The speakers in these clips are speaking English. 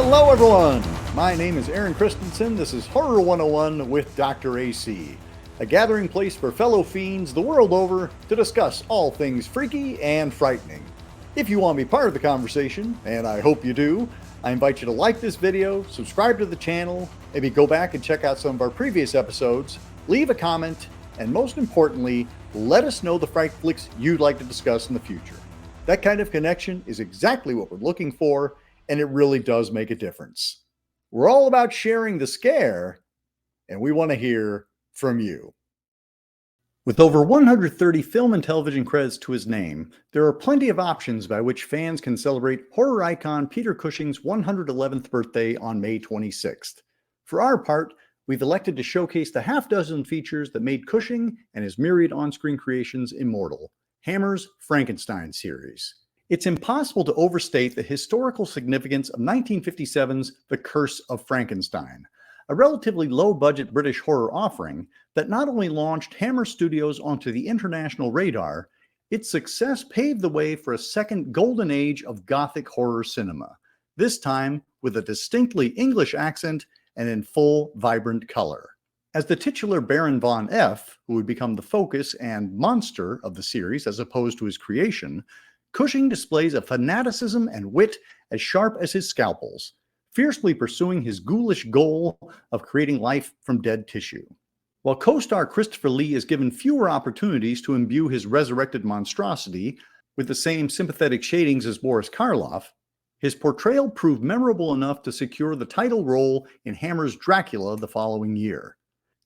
Hello, everyone. My name is Aaron Christensen. This is Horror 101 with Dr. AC, a gathering place for fellow fiends the world over to discuss all things freaky and frightening. If you want to be part of the conversation, and I hope you do, I invite you to like this video, subscribe to the channel, maybe go back and check out some of our previous episodes, leave a comment, and most importantly, let us know the fright flicks you'd like to discuss in the future. That kind of connection is exactly what we're looking for, and it really does make a difference. We're all about sharing the scare, and we want to hear from you. With over 130 film and television credits to his name, there are plenty of options by which fans can celebrate horror icon Peter Cushing's 111th birthday on May 26th. For our part, we've elected to showcase the half dozen features that made Cushing and his myriad on-screen creations immortal, Hammer's Frankenstein series. It's impossible to overstate the historical significance of 1957's The Curse of Frankenstein, a relatively low-budget British horror offering that not only launched Hammer Studios onto the international radar, its success paved the way for a second golden age of Gothic horror cinema, this time with a distinctly English accent and in full, vibrant color. As the titular Baron von F., who would become the focus and monster of the series as opposed to his creation, Cushing displays a fanaticism and wit as sharp as his scalpels, fiercely pursuing his ghoulish goal of creating life from dead tissue. While co-star Christopher Lee is given fewer opportunities to imbue his resurrected monstrosity with the same sympathetic shadings as Boris Karloff, his portrayal proved memorable enough to secure the title role in Hammer's Dracula the following year.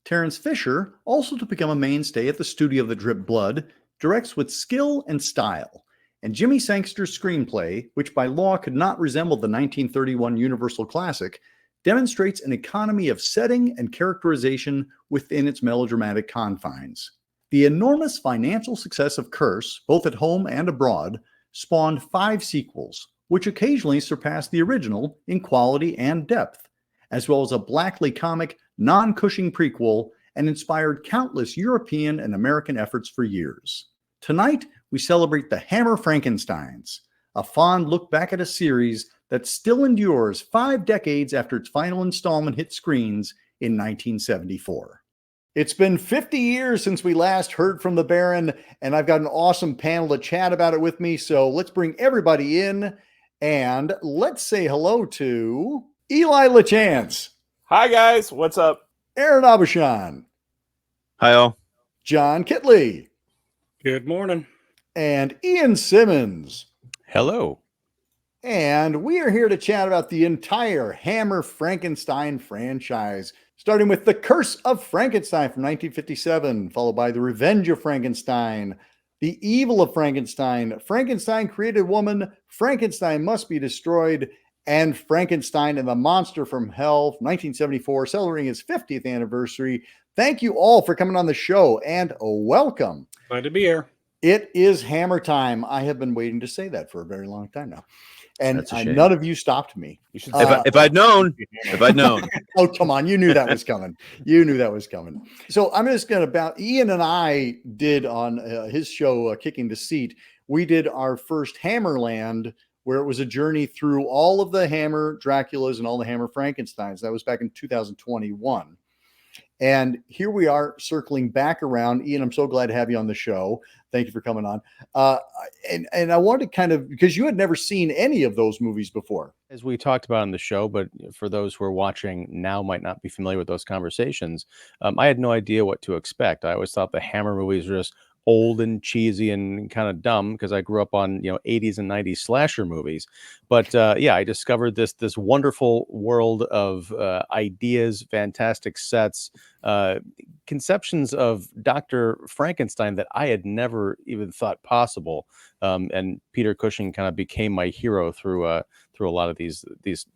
Terence Fisher, also to become a mainstay at the studio of the Drip Blood, directs with skill and style, and Jimmy Sangster's screenplay, which by law could not resemble the 1931 Universal classic, demonstrates an economy of setting and characterization within its melodramatic confines. The enormous financial success of Curse, both at home and abroad, spawned 5 sequels, which occasionally surpassed the original in quality and depth, as well as a blackly comic, non-Cushing prequel, and inspired countless European and American efforts for years. Tonight, we celebrate the Hammer Frankensteins, a fond look back at a series that still endures 5 decades after its final installment hit screens in 1974. It's been 50 years since we last heard from the Baron, and I've got an awesome panel to chat about it with me, so let's bring everybody in, and let's say hello to Eli LaChance. Hi, guys. What's up? Aaron Abushan. Hi, all. John Kitley. Good morning. And Ian Simmons. Hello. And we are here to chat about the entire Hammer Frankenstein franchise, starting with The Curse of Frankenstein from 1957, followed by The Revenge of Frankenstein, The Evil of Frankenstein, Frankenstein Created Woman, Frankenstein Must Be Destroyed, and Frankenstein and the Monster from Hell from 1974, celebrating its 50th anniversary. Thank you all for coming on the show, and welcome. Glad to be here. It is Hammer time. I have been waiting to say that for a very long time now. And none of you stopped me. You should If I'd known. Oh, come on. You knew that was coming. You knew that was coming. So I'm just going to Ian and I did on his show, Kicking the Seat, we did our first Hammerland, where it was a journey through all of the Hammer Draculas and all the Hammer Frankensteins. That was back in 2021. And here we are circling back around. Ian, I'm so glad to have you on the show. Thank you for coming on. And I wanted to kind of, because you had never seen any of those movies before. As we talked about on the show, but for those who are watching now might not be familiar with those conversations, I had no idea what to expect. I always thought the Hammer movies were just old and cheesy and kind of dumb because I grew up on 80s and 90s slasher movies. But I discovered this wonderful world of ideas, fantastic sets, conceptions of Dr. Frankenstein that I had never even thought possible. And Peter Cushing kind of became my hero through a lot of these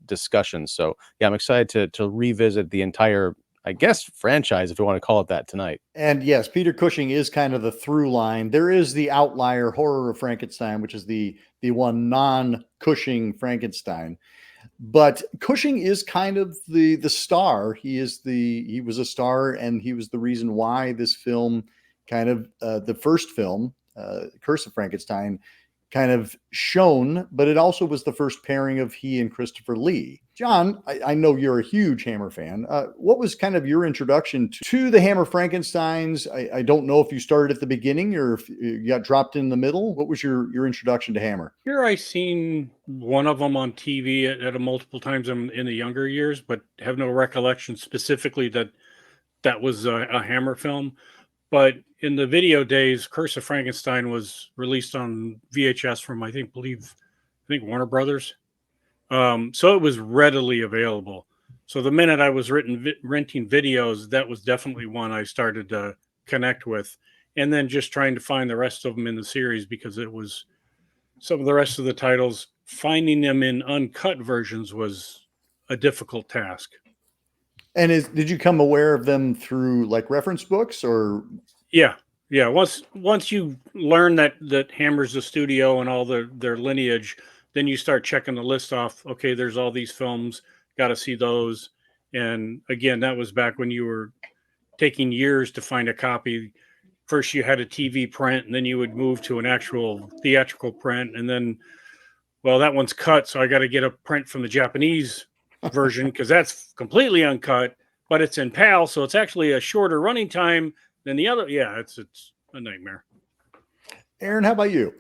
discussions. So yeah, I'm excited to revisit the entire, I guess, franchise, if you want to call it that, tonight. And yes, Peter Cushing is kind of the through line. There is the outlier Horror of Frankenstein, which is the one non-Cushing Frankenstein. But Cushing is kind of the star. He was a star, and he was the reason why this film, kind of the first film, Curse of Frankenstein, kind of shown, but it also was the first pairing of he and Christopher Lee. John, I know you're a huge Hammer fan. What was kind of your introduction to the Hammer Frankensteins? I don't know if you started at the beginning or if you got dropped in the middle. What was your introduction to Hammer? Here I seen one of them on TV at a multiple times in the younger years, but have no recollection specifically that was a Hammer film. But in the video days, Curse of Frankenstein was released on VHS from I think Warner Brothers. So it was readily available. So the minute I was renting videos, that was definitely one I started to connect with. And then just trying to find the rest of them in the series, because it was some of the rest of the titles, finding them in uncut versions was a difficult task. And did you come aware of them through like reference books or? Yeah. Once you learn that Hammer's the studio and all their lineage, then you start checking the list off. Okay, there's all these films, got to see those. And again, that was back when you were taking years to find a copy. First you had a TV print, and then you would move to an actual theatrical print, and then, well, that one's cut, so I got to get a print from the Japanese version because that's completely uncut, but it's in PAL, so it's actually a shorter running time than the other. Yeah, it's a nightmare. Aaron, how about you?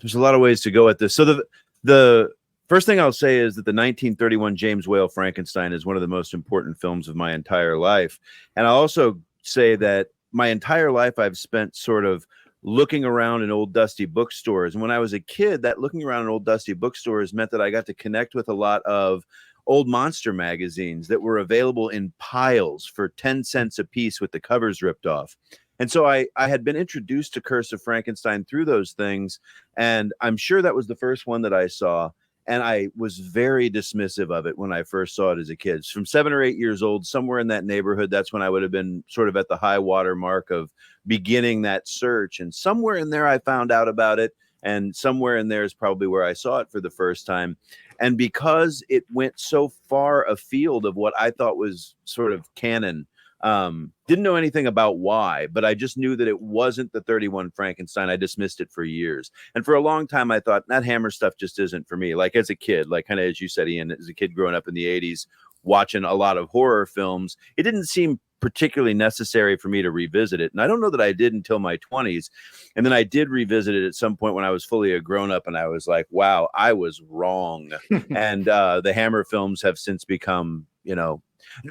There's a lot of ways to go at this. So the first thing I'll say is that the 1931 James Whale Frankenstein is one of the most important films of my entire life. And I'll also say that my entire life I've spent sort of looking around in old dusty bookstores. And when I was a kid, that looking around in old dusty bookstores meant that I got to connect with a lot of old monster magazines that were available in piles for 10 cents a piece with the covers ripped off. And so I had been introduced to Curse of Frankenstein through those things. And I'm sure that was the first one that I saw. And I was very dismissive of it when I first saw it as a kid. From 7 or 8 years old, somewhere in that neighborhood, that's when I would have been sort of at the high water mark of beginning that search. And somewhere in there, I found out about it. And somewhere in there is probably where I saw it for the first time. And because it went so far afield of what I thought was sort of canon, didn't know anything about why, but I just knew that it wasn't the 31 Frankenstein. I dismissed it for years. And for a long time, I thought that Hammer stuff just isn't for me. Like as a kid, like kind of as you said, Ian, as a kid growing up in the 80s, watching a lot of horror films, it didn't seem particularly necessary for me to revisit it. And I don't know that I did until my 20s. And then I did revisit it at some point when I was fully a grown up, and I was like, wow, I was wrong. And the Hammer films have since become,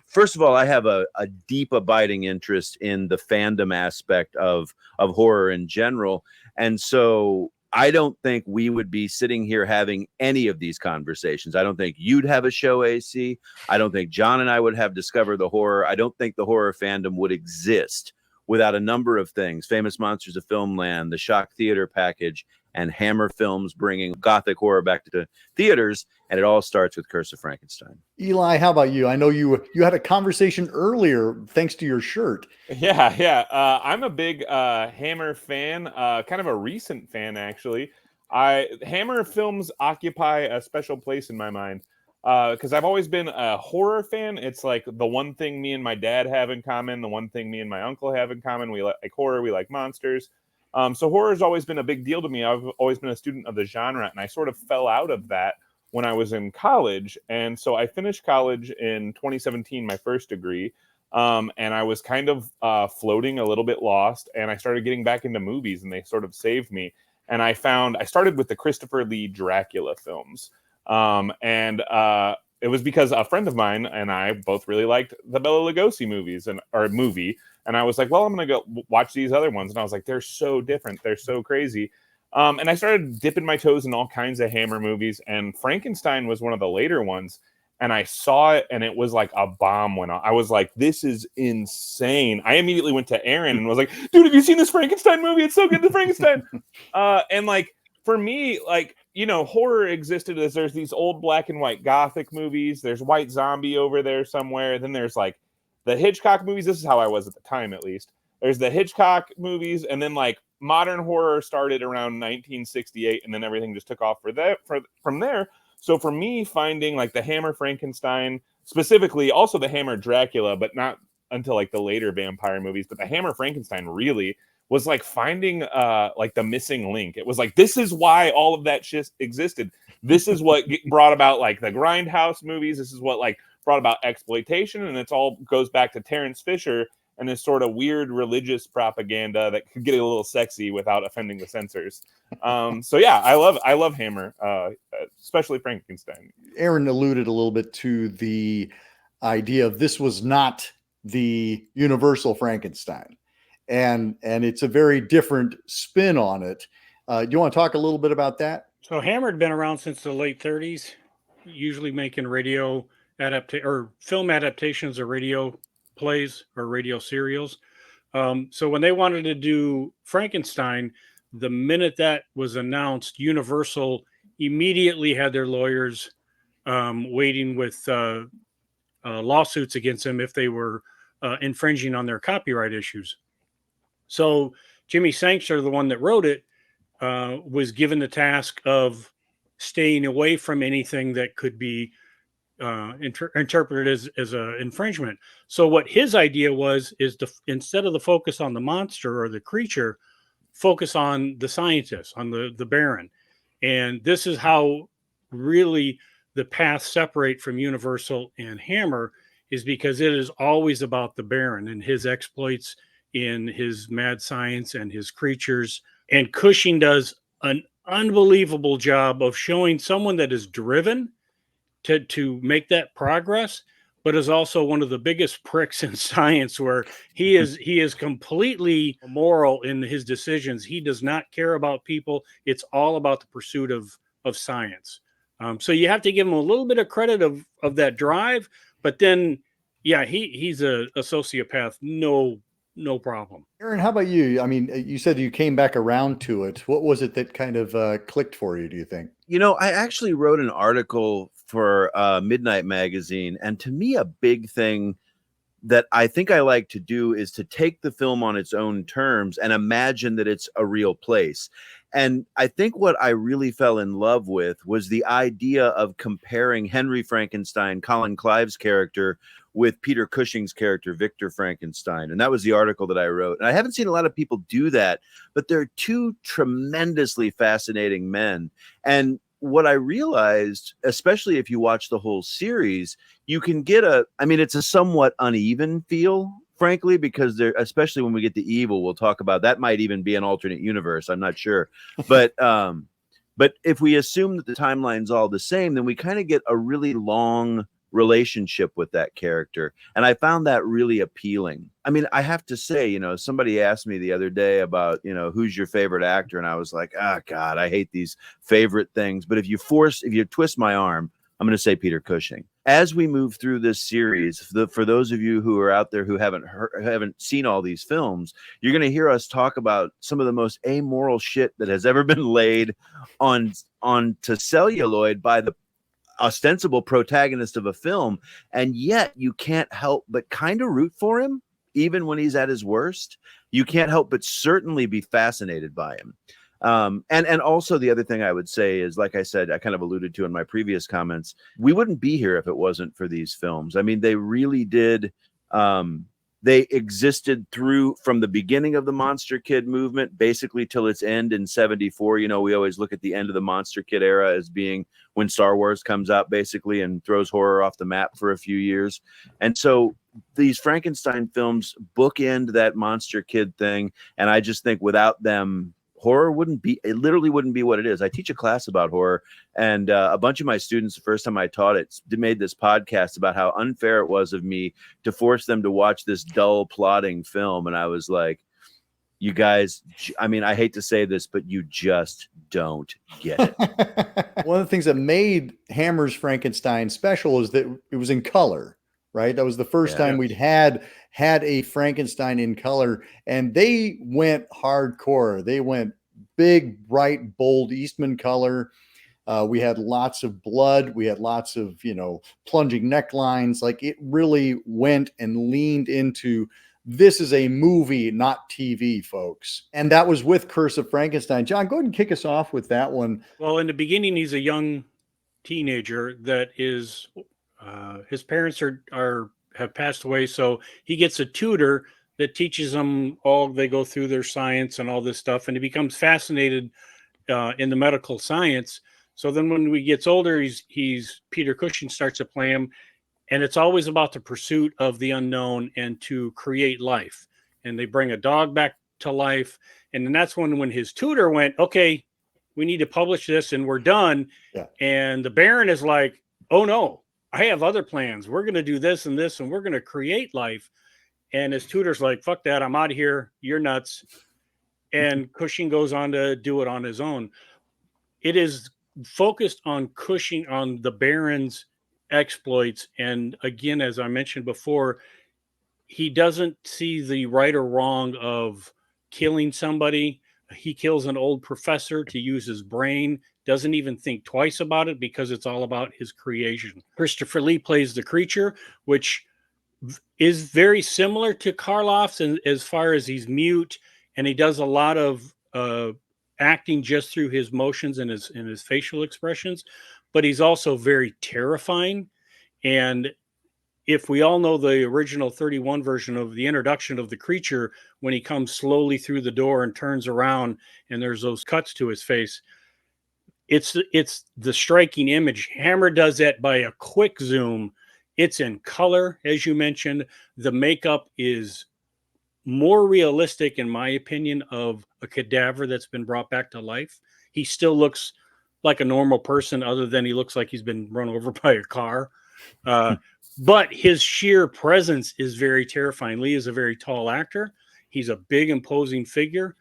first of all, I have a deep abiding interest in the fandom aspect of horror in general. And so I don't think we would be sitting here having any of these conversations. I don't think you'd have a show, AC. I don't think John and I would have Discover the Horror. I don't think the horror fandom would exist without a number of things: Famous Monsters of Filmland, the Shock Theater package, and Hammer Films bringing gothic horror back to theaters. And it all starts with Curse of Frankenstein. Eli, how about you? I know you had a conversation earlier thanks to your shirt. Yeah. I'm a big Hammer fan, kind of a recent fan, actually. Hammer films occupy a special place in my mind because I've always been a horror fan. It's like the one thing me and my dad have in common, the one thing me and my uncle have in common. We like horror, we like monsters. So horror has always been a big deal to me. I've always been a student of the genre, and I sort of fell out of that when I was in college. And so I finished college in 2017, my first degree. And I was kind of floating a little bit lost, and I started getting back into movies, and they sort of saved me. And I started with the Christopher Lee Dracula films. It was because a friend of mine and I both really liked the Bela Lugosi movie. And I was like, well, I'm going to go watch these other ones. And I was like, they're so different. They're so crazy. And I started dipping my toes in all kinds of Hammer movies. And Frankenstein was one of the later ones. And I saw it, and it was like a bomb went off. I was like, this is insane. I immediately went to Aaron and was like, dude, have you seen this Frankenstein movie? It's so good, the Frankenstein. And like, for me, like, horror existed as there's these old black and white gothic movies. There's White Zombie over there somewhere. Then there's like the Hitchcock movies. This is how I was at the time, at least. There's the Hitchcock movies, and then like modern horror started around 1968, and then everything just took off from there. So for me, finding like the Hammer Frankenstein, specifically also the Hammer Dracula, but not until like the later vampire movies, but the Hammer Frankenstein really was like finding like the missing link. It was like, this is why all of that shit existed. This is what brought about like the Grindhouse movies. This is what like brought about exploitation, and it's all goes back to Terence Fisher and this sort of weird religious propaganda that could get a little sexy without offending the censors. So yeah, I love Hammer, especially Frankenstein. Aaron alluded a little bit to the idea of this was not the universal Frankenstein, and it's a very different spin on it. Do you want to talk a little bit about that? So Hammer had been around since the late 30s, usually making film adaptations of radio plays or radio serials. So when they wanted to do Frankenstein, the minute that was announced, Universal immediately had their lawyers waiting with lawsuits against them if they were infringing on their copyright issues. So Jimmy Sankster, the one that wrote it, was given the task of staying away from anything that could be interpreted as an infringement. So what his idea was is instead of the focus on the monster or the creature, focus on the scientist, on the Baron. And this is how really the paths separate from Universal and Hammer, is because it is always about the Baron and his exploits in his mad science and his creatures. And Cushing does an unbelievable job of showing someone that is driven to make that progress, but is also one of the biggest pricks in science, where he is completely immoral in his decisions. He does not care about people. It's all about the pursuit of science. So you have to give him a little bit of credit of that drive, but then, yeah, he's a sociopath. No problem. Aaron, how about you? I mean, you said you came back around to it. What was it that kind of clicked for you, do you think? I actually wrote an article for Midnight Magazine, and to me, a big thing that I think I like to do is to take the film on its own terms and imagine that it's a real place. And I think what I really fell in love with was the idea of comparing Henry Frankenstein, Colin Clive's character, with Peter Cushing's character, Victor Frankenstein. And that was the article that I wrote. And I haven't seen a lot of people do that, but they're two tremendously fascinating men. And what I realized, especially if you watch the whole series, you can get it's a somewhat uneven feel, frankly, because there, especially when we get to evil, we'll talk about that might even be an alternate universe. I'm not sure. But if we assume that the timeline's all the same, then we kind of get a really long relationship with that character. And I found that really appealing. I mean, I have to say, somebody asked me the other day about, who's your favorite actor? And I was like, God, I hate these favorite things. But if you twist my arm, I'm going to say Peter Cushing. As we move through this series, for those of you who are out there who haven't seen all these films, you're going to hear us talk about some of the most amoral shit that has ever been laid onto celluloid by the ostensible protagonist of a film, and yet you can't help but kind of root for him, even when he's at his worst. You can't help but certainly be fascinated by him. And also the other thing I would say is, like I said, I kind of alluded to in my previous comments, we wouldn't be here if it wasn't for these films. I mean, they really did. They existed from the beginning of the Monster Kid movement, basically till its end in 74. We always look at the end of the Monster Kid era as being when Star Wars comes out, basically, and throws horror off the map for a few years. And so these Frankenstein films bookend that Monster Kid thing. And I just think without them, horror literally wouldn't be what it is. I teach a class about horror, and a bunch of my students, the first time I taught it, made this podcast about how unfair it was of me to force them to watch this dull plotting film. And I was like, you guys, I mean, I hate to say this, but you just don't get it. One of the things that made Hammer's Frankenstein special is that it was in color, right? That was the first time we'd had a Frankenstein in color, and they went hardcore. They went big, bright, bold Eastman color. We had lots of blood. We had lots of, plunging necklines. Like, it really went and leaned into, this is a movie, not TV, folks. And that was with Curse of Frankenstein. John, go ahead and kick us off with that one. Well, in the beginning, he's a young teenager that is, his parents have passed away. So he gets a tutor that teaches him all. They go through their science and all this stuff, and he becomes fascinated in the medical science. So then when he gets older, he's Peter Cushing starts to play him, and it's always about the pursuit of the unknown and to create life. And they bring a dog back to life, and then that's when his tutor went, okay, we need to publish this and we're done. Yeah. And the Baron is like, oh no, I have other plans. We're going to do this and this, and we're going to create life. And his tutor's like, fuck that, I'm out of here. You're nuts. And Cushing goes on to do it on his own. It is focused on Cushing, on the Baron's exploits. And again, as I mentioned before, he doesn't see the right or wrong of killing somebody. He kills an old professor to use his brain, doesn't even think twice about it because it's all about his creation. Christopher Lee plays the creature, which is very similar to Karloff's as far as he's mute, and he does a lot of acting just through his motions and his facial expressions, but he's also very terrifying. And if we all know the original 31 version of the introduction of the creature, when he comes slowly through the door and turns around and there's those cuts to his face, it's the striking image. Hammer does that by a quick zoom. It's in color, as you mentioned. The makeup is more realistic, in my opinion, of a cadaver that's been brought back to life. He still looks like a normal person, other than he looks like he's been run over by a car. But his sheer presence is very terrifying. Lee is a very tall actor. He's a big, imposing figure.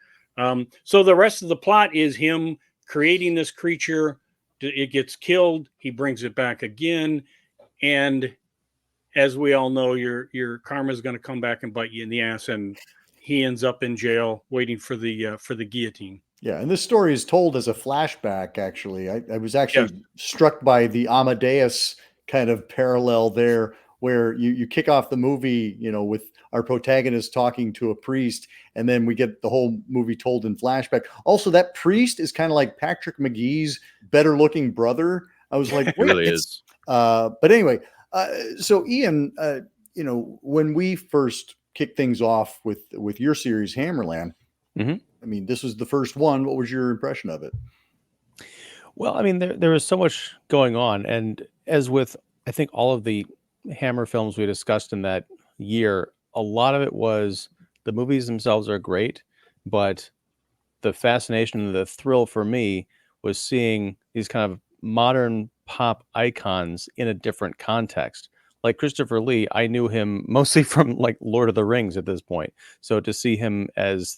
So the rest of the plot is him creating this creature. It gets killed. He brings it back again. And as we all know, your karma is going to come back and bite you in the ass. And he ends up in jail waiting for the guillotine. Yeah, and this story is told as a flashback, actually. I was actually struck by the Amadeus kind of parallel there, where you kick off the movie, with our protagonist talking to a priest, and then we get the whole movie told in flashback. Also, that priest is kind of like Patrick McGee's better looking brother. I was like, It really is. But anyway, so Ian, when we first kicked things off with your series, Hammerland, I mean, this was the first one. What was your impression of it? Well, I mean, there was so much going on. And as with, I think, all of the Hammer films we discussed in that year, a lot of it was the movies themselves are great, but the fascination and the thrill for me was seeing these kind of modern pop icons in a different context. Like Christopher Lee, I knew him mostly from like Lord of the Rings at this point. So to see him as,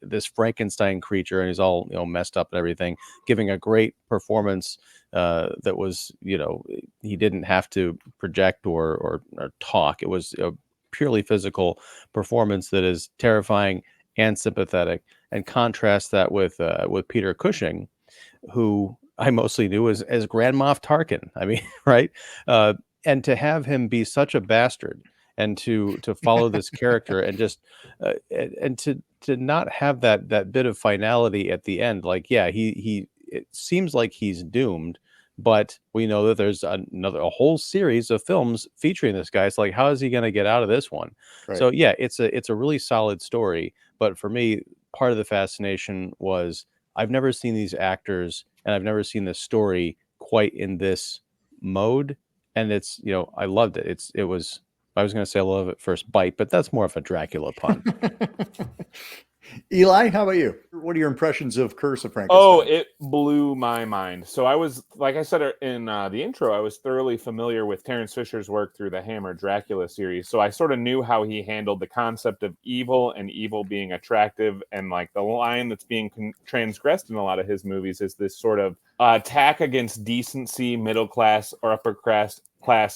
this Frankenstein creature, and he's all, messed up and everything, giving a great performance that was, he didn't have to project or talk. It was a purely physical performance that is terrifying and sympathetic. And contrast that with Peter Cushing, who I mostly knew as Grand Moff Tarkin. I mean, right? And to have him be such a bastard, and to follow this character, and just and to not have that bit of finality at the end. Like, yeah, he it seems like he's doomed, but we know that there's a whole series of films featuring this guy. It's like, how is he going to get out of this one? Right. So yeah, it's a really solid story. But for me, part of the fascination was I've never seen these actors, and I've never seen this story quite in this mode. And it's, I loved it. I was going to say I love it first bite, but that's more of a Dracula pun. Eli, how about you? What are your impressions of Curse of Frankenstein? Oh, it blew my mind. So I was, like I said in the intro, I was thoroughly familiar with Terence Fisher's work through the Hammer Dracula series. So I sort of knew how he handled the concept of evil, and evil being attractive. And like the line that's being transgressed in a lot of his movies is this sort of attack against decency, middle class or upper class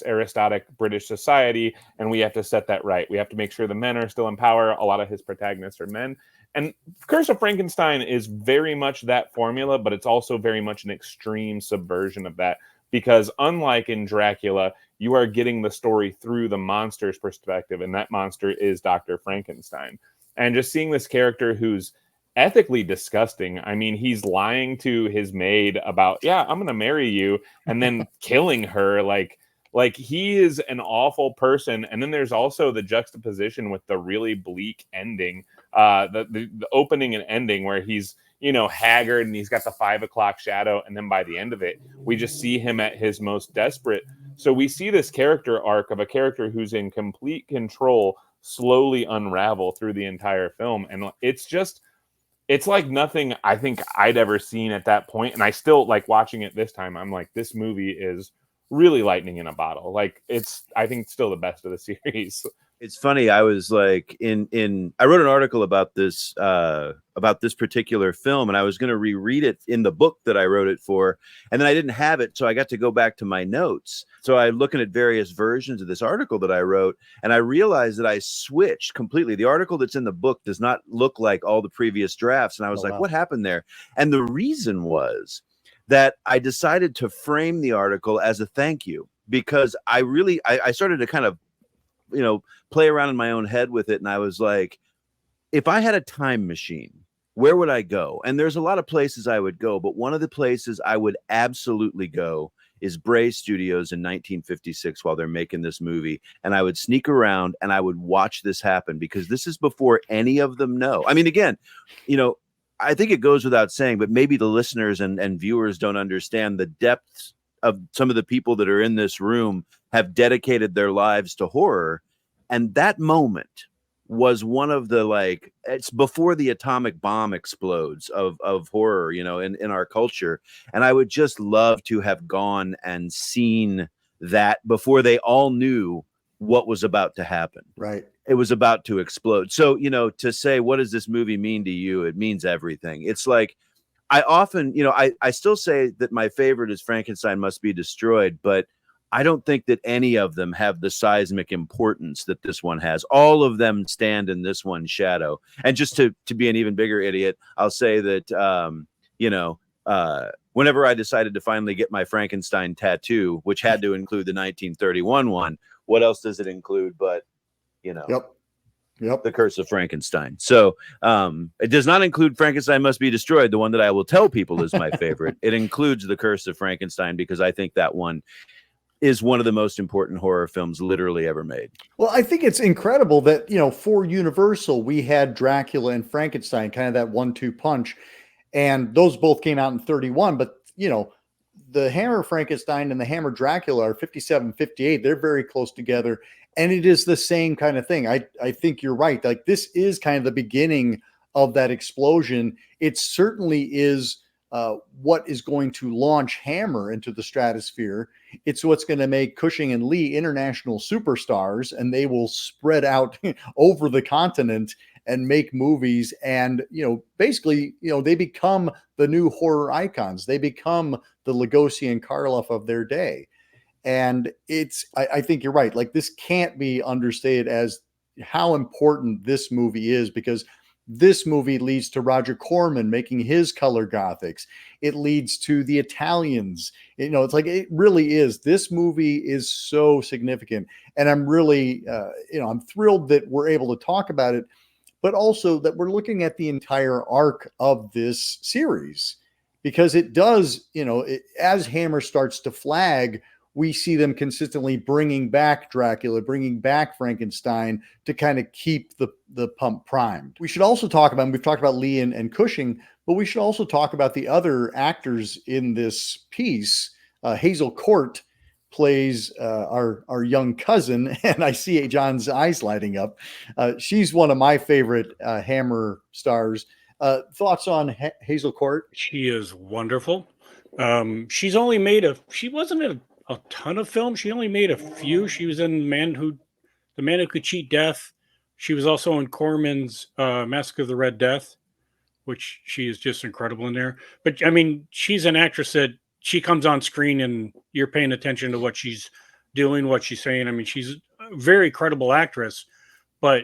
aristocratic British society. And we have to set that right. We have to make sure the men are still in power. A lot of his protagonists are men. And Curse of Frankenstein is very much that formula, but it's also very much an extreme subversion of that, because unlike in Dracula, you are getting the story through the monster's perspective, and that monster is Dr. Frankenstein. And just seeing this character who's ethically disgusting. I mean, he's lying to his maid about, yeah, I'm going to marry you, and then killing her. Like, Like, he is an awful person. And then there's also the juxtaposition with the really bleak ending, the opening and ending, where he's, haggard and he's got the 5 o'clock shadow. And then by the end of it, we just see him at his most desperate. So we see this character arc of a character who's in complete control slowly unravel through the entire film. And it's like nothing I think I'd ever seen at that point. And I still, like, watching it this time, I'm like, this movie is really lightning in a bottle. Like, it's, I think, still the best of the series. It's funny. I was like I wrote an article about this particular film, and I was going to reread it in the book that I wrote it for. And then I didn't have it. So I got to go back to my notes. So I'm looking at various versions of this article that I wrote, and I realized that I switched completely. The article that's in the book does not look like all the previous drafts. And I was like, what happened there? And the reason was that I decided to frame the article as a thank you, because I started to kind of, play around in my own head with it. And I was like, if I had a time machine, where would I go? And there's a lot of places I would go, but one of the places I would absolutely go is Bray Studios in 1956 while they're making this movie. And I would sneak around and I would watch this happen, because this is before any of them know. I mean, again, I think it goes without saying, but maybe the listeners and viewers don't understand the depths of some of the people that are in this room have dedicated their lives to horror. And that moment was one of the, like, it's before the atomic bomb explodes of horror, in our culture. And I would just love to have gone and seen that before they all knew what was about to happen. Right. It was about to explode. So, to say, what does this movie mean to you? It means everything. It's like, I often, I still say that my favorite is Frankenstein Must Be Destroyed, but I don't think that any of them have the seismic importance that this one has. All of them stand in this one's shadow. And just to be an even bigger idiot, I'll say that, whenever I decided to finally get my Frankenstein tattoo, which had to include the 1931 one, what else does it include but, Yep. The Curse of Frankenstein. So it does not include Frankenstein Must Be Destroyed, the one that I will tell people is my favorite. It includes The Curse of Frankenstein, because I think that one is one of the most important horror films literally ever made. Well, I think it's incredible that, for Universal, we had Dracula and Frankenstein, kind of that 1-2 punch. And those both came out in 31. But, the Hammer Frankenstein and the Hammer Dracula are 57, 58. They're very close together. And it is the same kind of thing. I think you're right. Like, this is kind of the beginning of that explosion. It certainly is what is going to launch Hammer into the stratosphere. It's what's going to make Cushing and Lee international superstars, and they will spread out over the continent and make movies. And, basically, they become the new horror icons. They become the Lugosi and Karloff of their day. And I think you're right. Like, this can't be understated as how important this movie is, because this movie leads to Roger Corman making his color gothics. It leads to the Italians. It's like, it really is. This movie is so significant. And I'm really, I'm thrilled that we're able to talk about it, but also that we're looking at the entire arc of this series, because it does, as Hammer starts to flag, we see them consistently bringing back Dracula, bringing back Frankenstein to kind of keep the pump primed. We should also talk about, we've talked about Lee and Cushing, but we should also talk about the other actors in this piece. Hazel Court plays our young cousin, and I see John's eyes lighting up. She's one of my favorite Hammer stars. Thoughts on Hazel Court? She is wonderful. She's only made she wasn't in a ton of films. She only made a few. She was in The Man Who Could Cheat Death. She was also in Corman's Mask of the Red Death, which she is just incredible in there. But I mean, she's an actress that she comes on screen and you're paying attention to what she's doing, what she's saying. I mean, she's a very credible actress, but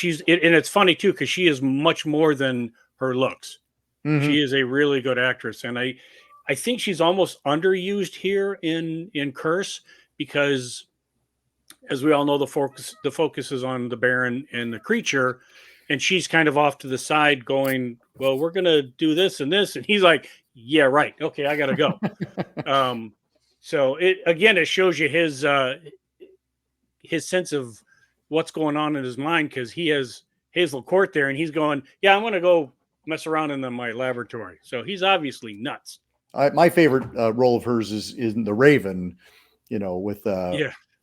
and it's funny too, because she is much more than her looks. Mm-hmm. She is a really good actress. And I think she's almost underused here in Curse, because, as we all know, the focus is on the Baron and the creature, and she's kind of off to the side going, well, we're going to do this and this. And he's like, yeah, right. Okay, I got to go. So it shows you his sense of what's going on in his mind, because he has Hazel Court there, and he's going, yeah, I'm going to go mess around in my laboratory. So he's obviously nuts. My favorite role of hers is in The Raven, with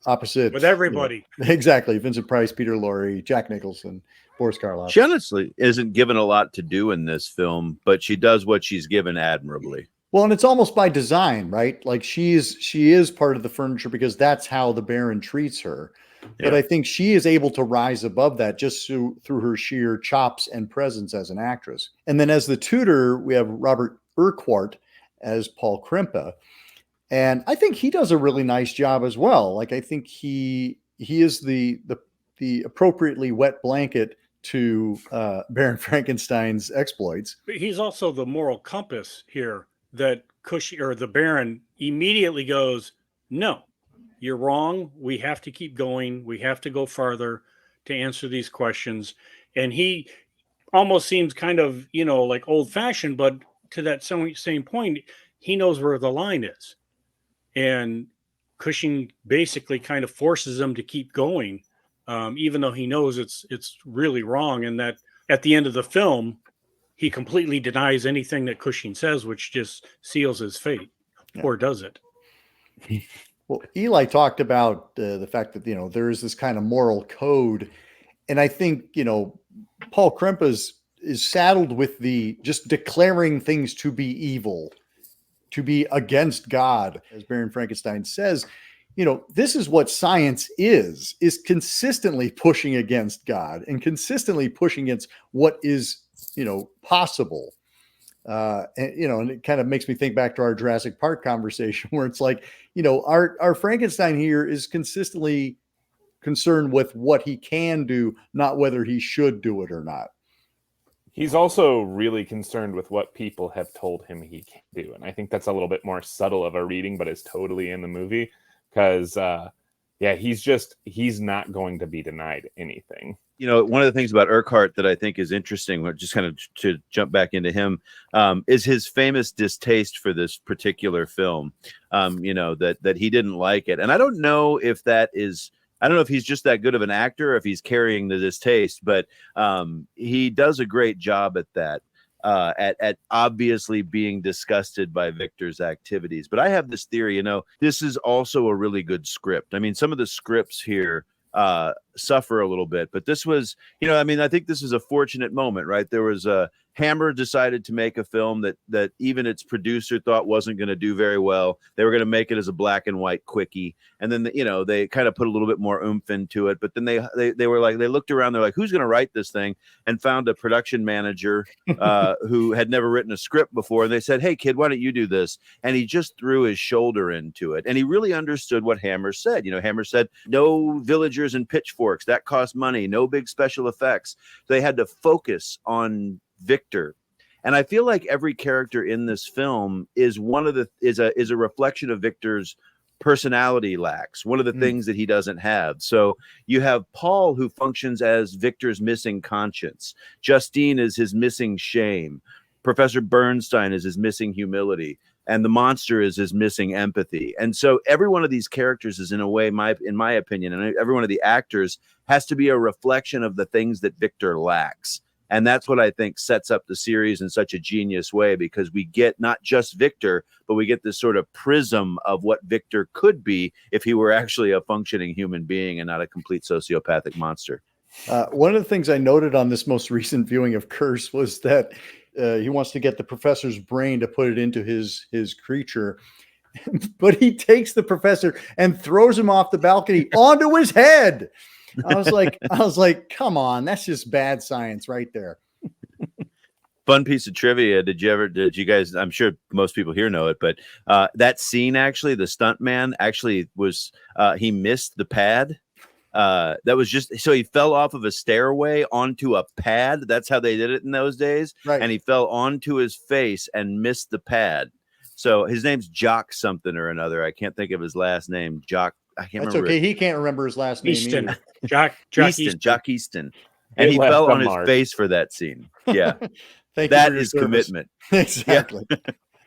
opposite with everybody. Exactly. Vincent Price, Peter Lorre, Jack Nicholson, Boris Karloff. She honestly isn't given a lot to do in this film, but she does what she's given admirably. Well, and it's almost by design, right? Like she is part of the furniture because that's how the Baron treats her. Yeah. But I think she is able to rise above that just through her sheer chops and presence as an actress. And then as the tutor, we have Robert Urquhart as Paul Krimpa. And I think he does a really nice job as well. Like, I think he is the appropriately wet blanket to Baron Frankenstein's exploits. But he's also the moral compass here that Cushing, or the Baron, immediately goes, no, you're wrong. We have to keep going. We have to go farther to answer these questions. And he almost seems kind of, like old fashioned, but to that same point, he knows where the line is. And Cushing basically kind of forces him to keep going, even though he knows it's really wrong. And that at the end of the film, he completely denies anything that Cushing says, which just seals his fate, or does it? Well, Eli talked about the fact that, there is this kind of moral code. And I think, Paul Krimpa is saddled with the just declaring things to be evil, to be against God. As Baron Frankenstein says, this is what science is consistently pushing against God and consistently pushing against what is, possible. And it kind of makes me think back to our Jurassic Park conversation where it's like, our Frankenstein here is consistently concerned with what he can do, not whether he should do it or not. He's also really concerned with what people have told him he can do. And I think that's a little bit more subtle of a reading, but is totally in the movie because, he's not going to be denied anything. One of the things about Urquhart that I think is interesting, just kind of to jump back into him, is his famous distaste for this particular film, that he didn't like it. And I don't know if he's just that good of an actor or if he's carrying the distaste, but he does a great job at that, at obviously being disgusted by Victor's activities. But I have this theory, this is also a really good script. I mean, some of the scripts here suffer a little bit, but this was, I think this is a fortunate moment, right? There was Hammer decided to make a film that even its producer thought wasn't going to do very well. They were going to make it as a black and white quickie, and then they kind of put a little bit more oomph into it. But then they were like, they looked around, they're like, who's going to write this thing? And found a production manager who had never written a script before. And they said, hey kid, why don't you do this? And he just threw his shoulder into it, and he really understood what Hammer said. Hammer said, no villagers and pitchforks, that cost money, no big special effects. They had to focus on Victor. And I feel like every character in this film is a reflection of Victor's personality lacks, one of the things that he doesn't have. So you have Paul, who functions as Victor's missing conscience. Justine is his missing shame. Professor Bernstein is his missing humility. And the monster is his missing empathy. And so every one of these characters is, in a way, in my opinion, and every one of the actors has to be a reflection of the things that Victor lacks. And that's what I think sets up the series in such a genius way, because we get not just Victor, but we get this sort of prism of what Victor could be if he were actually a functioning human being and not a complete sociopathic monster. One of the things I noted on this most recent viewing of Curse was that he wants to get the professor's brain to put it into his creature, but he takes the professor and throws him off the balcony onto his head. I was like, come on, that's just bad science right there. Fun piece of trivia. Did you guys, I'm sure most people here know it, but that scene, actually, the stunt man actually was, he missed the pad. That was just, so he fell off of a stairway onto a pad. That's how they did it in those days. Right. And he fell onto his face and missed the pad. So his name's Jock something or another. I can't think of his last name. Jock. I can't remember. That's okay. He can't remember his last name. Easton. Either. Jock Easton. And he fell on his face for that scene. Yeah. Thank that you is commitment. Exactly. Yeah.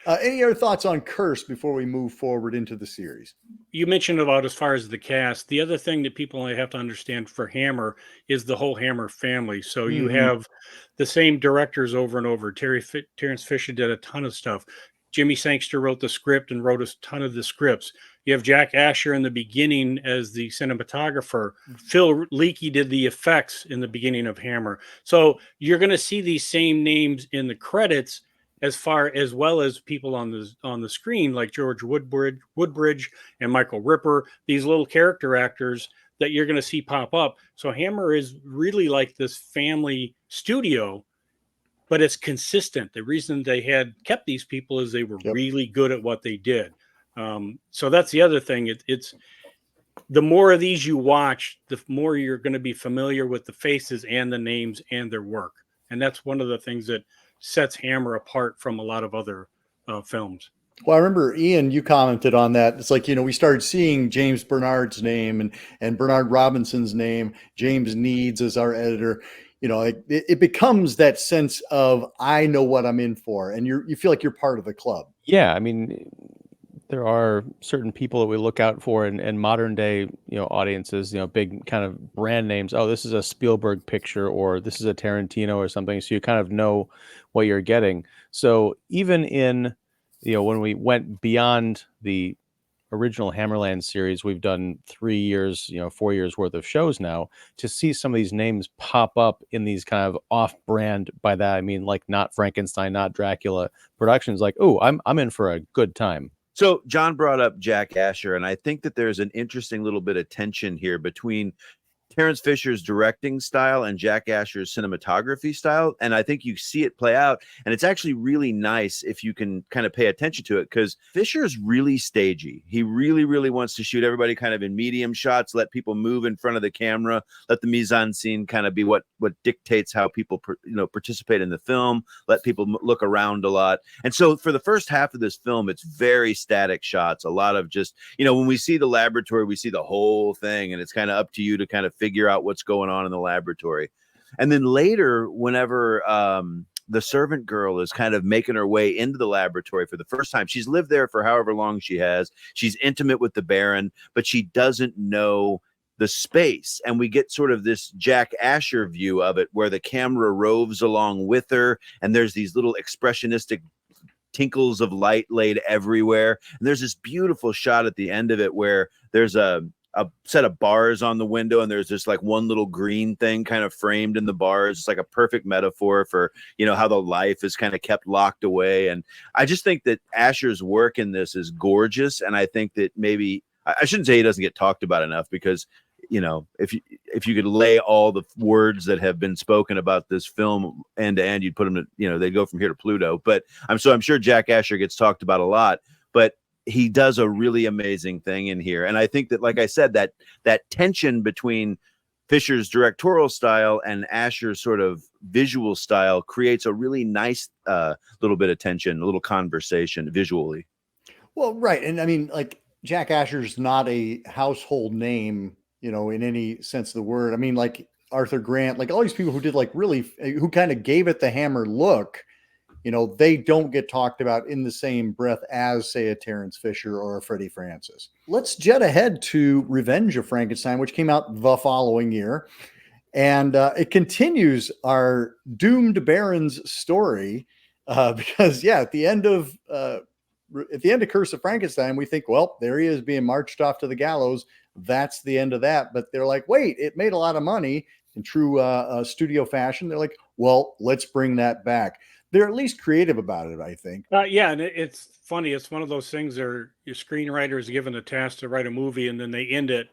Any other thoughts on Curse before we move forward into the series? You mentioned about as far as the cast. The other thing that people have to understand for Hammer is the whole Hammer family. So you have the same directors over and over. Terence Fisher did a ton of stuff. Jimmy Sangster wrote the script and wrote a ton of the scripts. You have Jack Asher in the beginning as the cinematographer. Phil Leakey did the effects in the beginning of Hammer. So you're going to see these same names in the credits, as well as people on the screen like George Woodbridge and Michael Ripper, these little character actors that you're going to see pop up. So Hammer is really like this family studio, but it's consistent. The reason they had kept these people is they were really good at what they did. So that's the other thing. It's the more of these you watch, the more you're going to be familiar with the faces and the names and their work. And that's one of the things that sets Hammer apart from a lot of other films. Well, I remember, Ian, you commented on that. It's like, we started seeing James Bernard's name and Bernard Robinson's name, James Needs as our editor. It becomes that sense of, I know what I'm in for. And you feel like you're part of the club. Yeah. I mean, there are certain people that we look out for in modern day, audiences, big kind of brand names. Oh, this is a Spielberg picture, or this is a Tarantino or something. So you kind of know what you're getting. So even in, when we went beyond the original Hammerland series, we've done 3 years, 4 years worth of shows now. To see some of these names pop up in these kind of off-brand, by that I mean like not Frankenstein, not Dracula productions, like, oh, I'm in for a good time. So John brought up Jack Asher, and I think that there's an interesting little bit of tension here between Terence Fisher's directing style and Jack Asher's cinematography style. And I think you see it play out. And it's actually really nice if you can kind of pay attention to it, because Fisher's really stagey. He really, really wants to shoot everybody kind of in medium shots, let people move in front of the camera, let the mise-en-scene kind of be what dictates how people participate in the film, let people look around a lot. And so for the first half of this film, it's very static shots, a lot of just, when we see the laboratory, we see the whole thing, and it's kind of up to you to kind of figure out what's going on in the laboratory. And then later, whenever the servant girl is kind of making her way into the laboratory for the first time, she's lived there for however long she has. She's intimate with the Baron, but she doesn't know the space. And we get sort of this Jack Asher view of it, where the camera roves along with her, and there's these little expressionistic tinkles of light laid everywhere. And there's this beautiful shot at the end of it where there's a set of bars on the window, and there's just like one little green thing kind of framed in the bars. It's like a perfect metaphor for, how the life is kind of kept locked away. And I just think that Asher's work in this is gorgeous. And I think that maybe I shouldn't say he doesn't get talked about enough, because, if you could lay all the words that have been spoken about this film end to end, you'd put them to, they go from here to Pluto. But I'm sure Jack Asher gets talked about a lot, but he does a really amazing thing in here. And I think that, like I said, that tension between Fisher's directorial style and Asher's sort of visual style creates a really nice little bit of tension, a little conversation visually. Well, right. And I mean, like, Jack Asher's not a household name, in any sense of the word. I mean, like Arthur Grant, like all these people who did who kind of gave it the Hammer look, they don't get talked about in the same breath as, say, a Terence Fisher or a Freddie Francis. Let's jet ahead to Revenge of Frankenstein, which came out the following year. And it continues our doomed Baron's story because, at the end of Curse of Frankenstein, we think, well, there he is being marched off to the gallows. That's the end of that. But they're like, wait, it made a lot of money in true studio fashion. They're like, well, let's bring that back. They're at least creative about it, I think. And it's funny. It's one of those things where your screenwriter is given a task to write a movie, and then they end it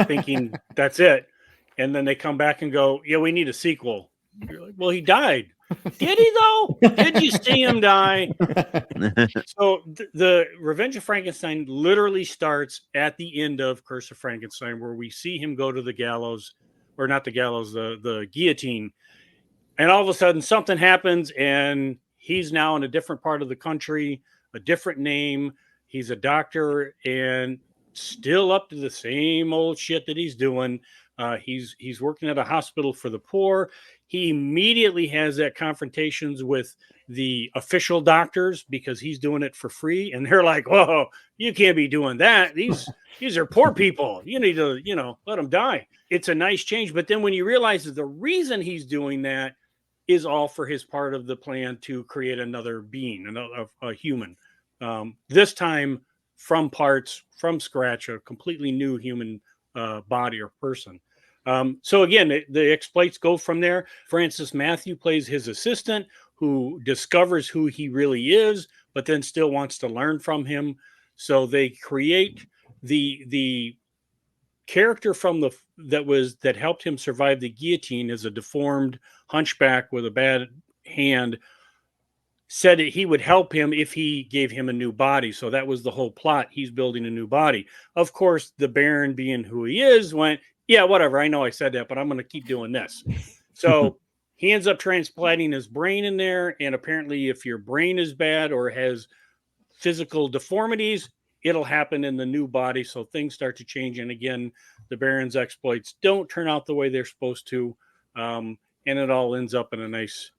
thinking that's it. And then they come back and go, yeah, we need a sequel. You're like, well, he died. Did he, though? Did you see him die? So the Revenge of Frankenstein literally starts at the end of Curse of Frankenstein, where we see him go to the gallows, or not the gallows, the guillotine. And all of a sudden something happens, and he's now in a different part of the country, a different name. He's a doctor and still up to the same old shit that he's doing. He's working at a hospital for the poor. he immediately has that confrontations with the official doctors because he's doing it for free, and they're like, "Whoa, you can't be doing that. These are poor people. You need to, let them die." It's a nice change, but then when you realize that the reason he's doing that is all for his part of the plan to create another being, a human. This time from parts, from scratch, a completely new human body or person. So again, the exploits go from there. Francis Matthew plays his assistant who discovers who he really is, but then still wants to learn from him. So they create the character from that helped him survive the guillotine as a deformed hunchback with a bad hand, said that he would help him if he gave him a new body. So that was the whole plot. He's building a new body. Of course, the Baron, being who he is, went, "Yeah, whatever. I know I said that, but I'm going to keep doing this." So he ends up transplanting his brain in there. And apparently, if your brain is bad or has physical deformities, it'll happen in the new body. So things start to change. And again, the Baron's exploits don't turn out the way they're supposed to. And it all ends up in a nice,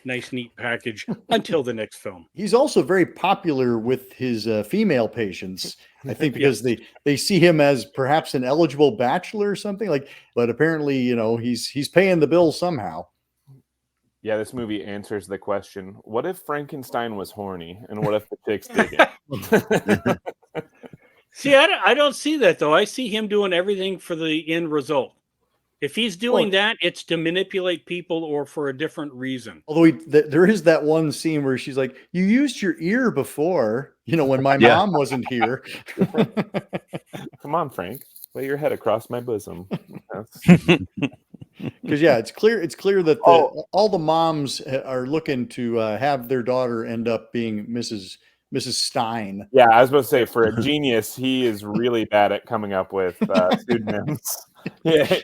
neat package until the next film. He's also very popular with his female patients, I think, because they see him as perhaps an eligible bachelor or something like. But apparently, he's paying the bill somehow. Yeah, this movie answers the question: what if Frankenstein was horny, and what if the chicks dig it? See, I don't see that though. I see him doing everything for the end result. If he's doing that, it's to manipulate people or for a different reason. Although there is that one scene where she's like, "You used your ear before, when my mom wasn't here." Come on, Frank, lay your head across my bosom. Because it's clear that all the moms are looking to have their daughter end up being Mrs. Stein. Yeah, I was about to say, for a genius, he is really bad at coming up with pseudonyms. Yeah.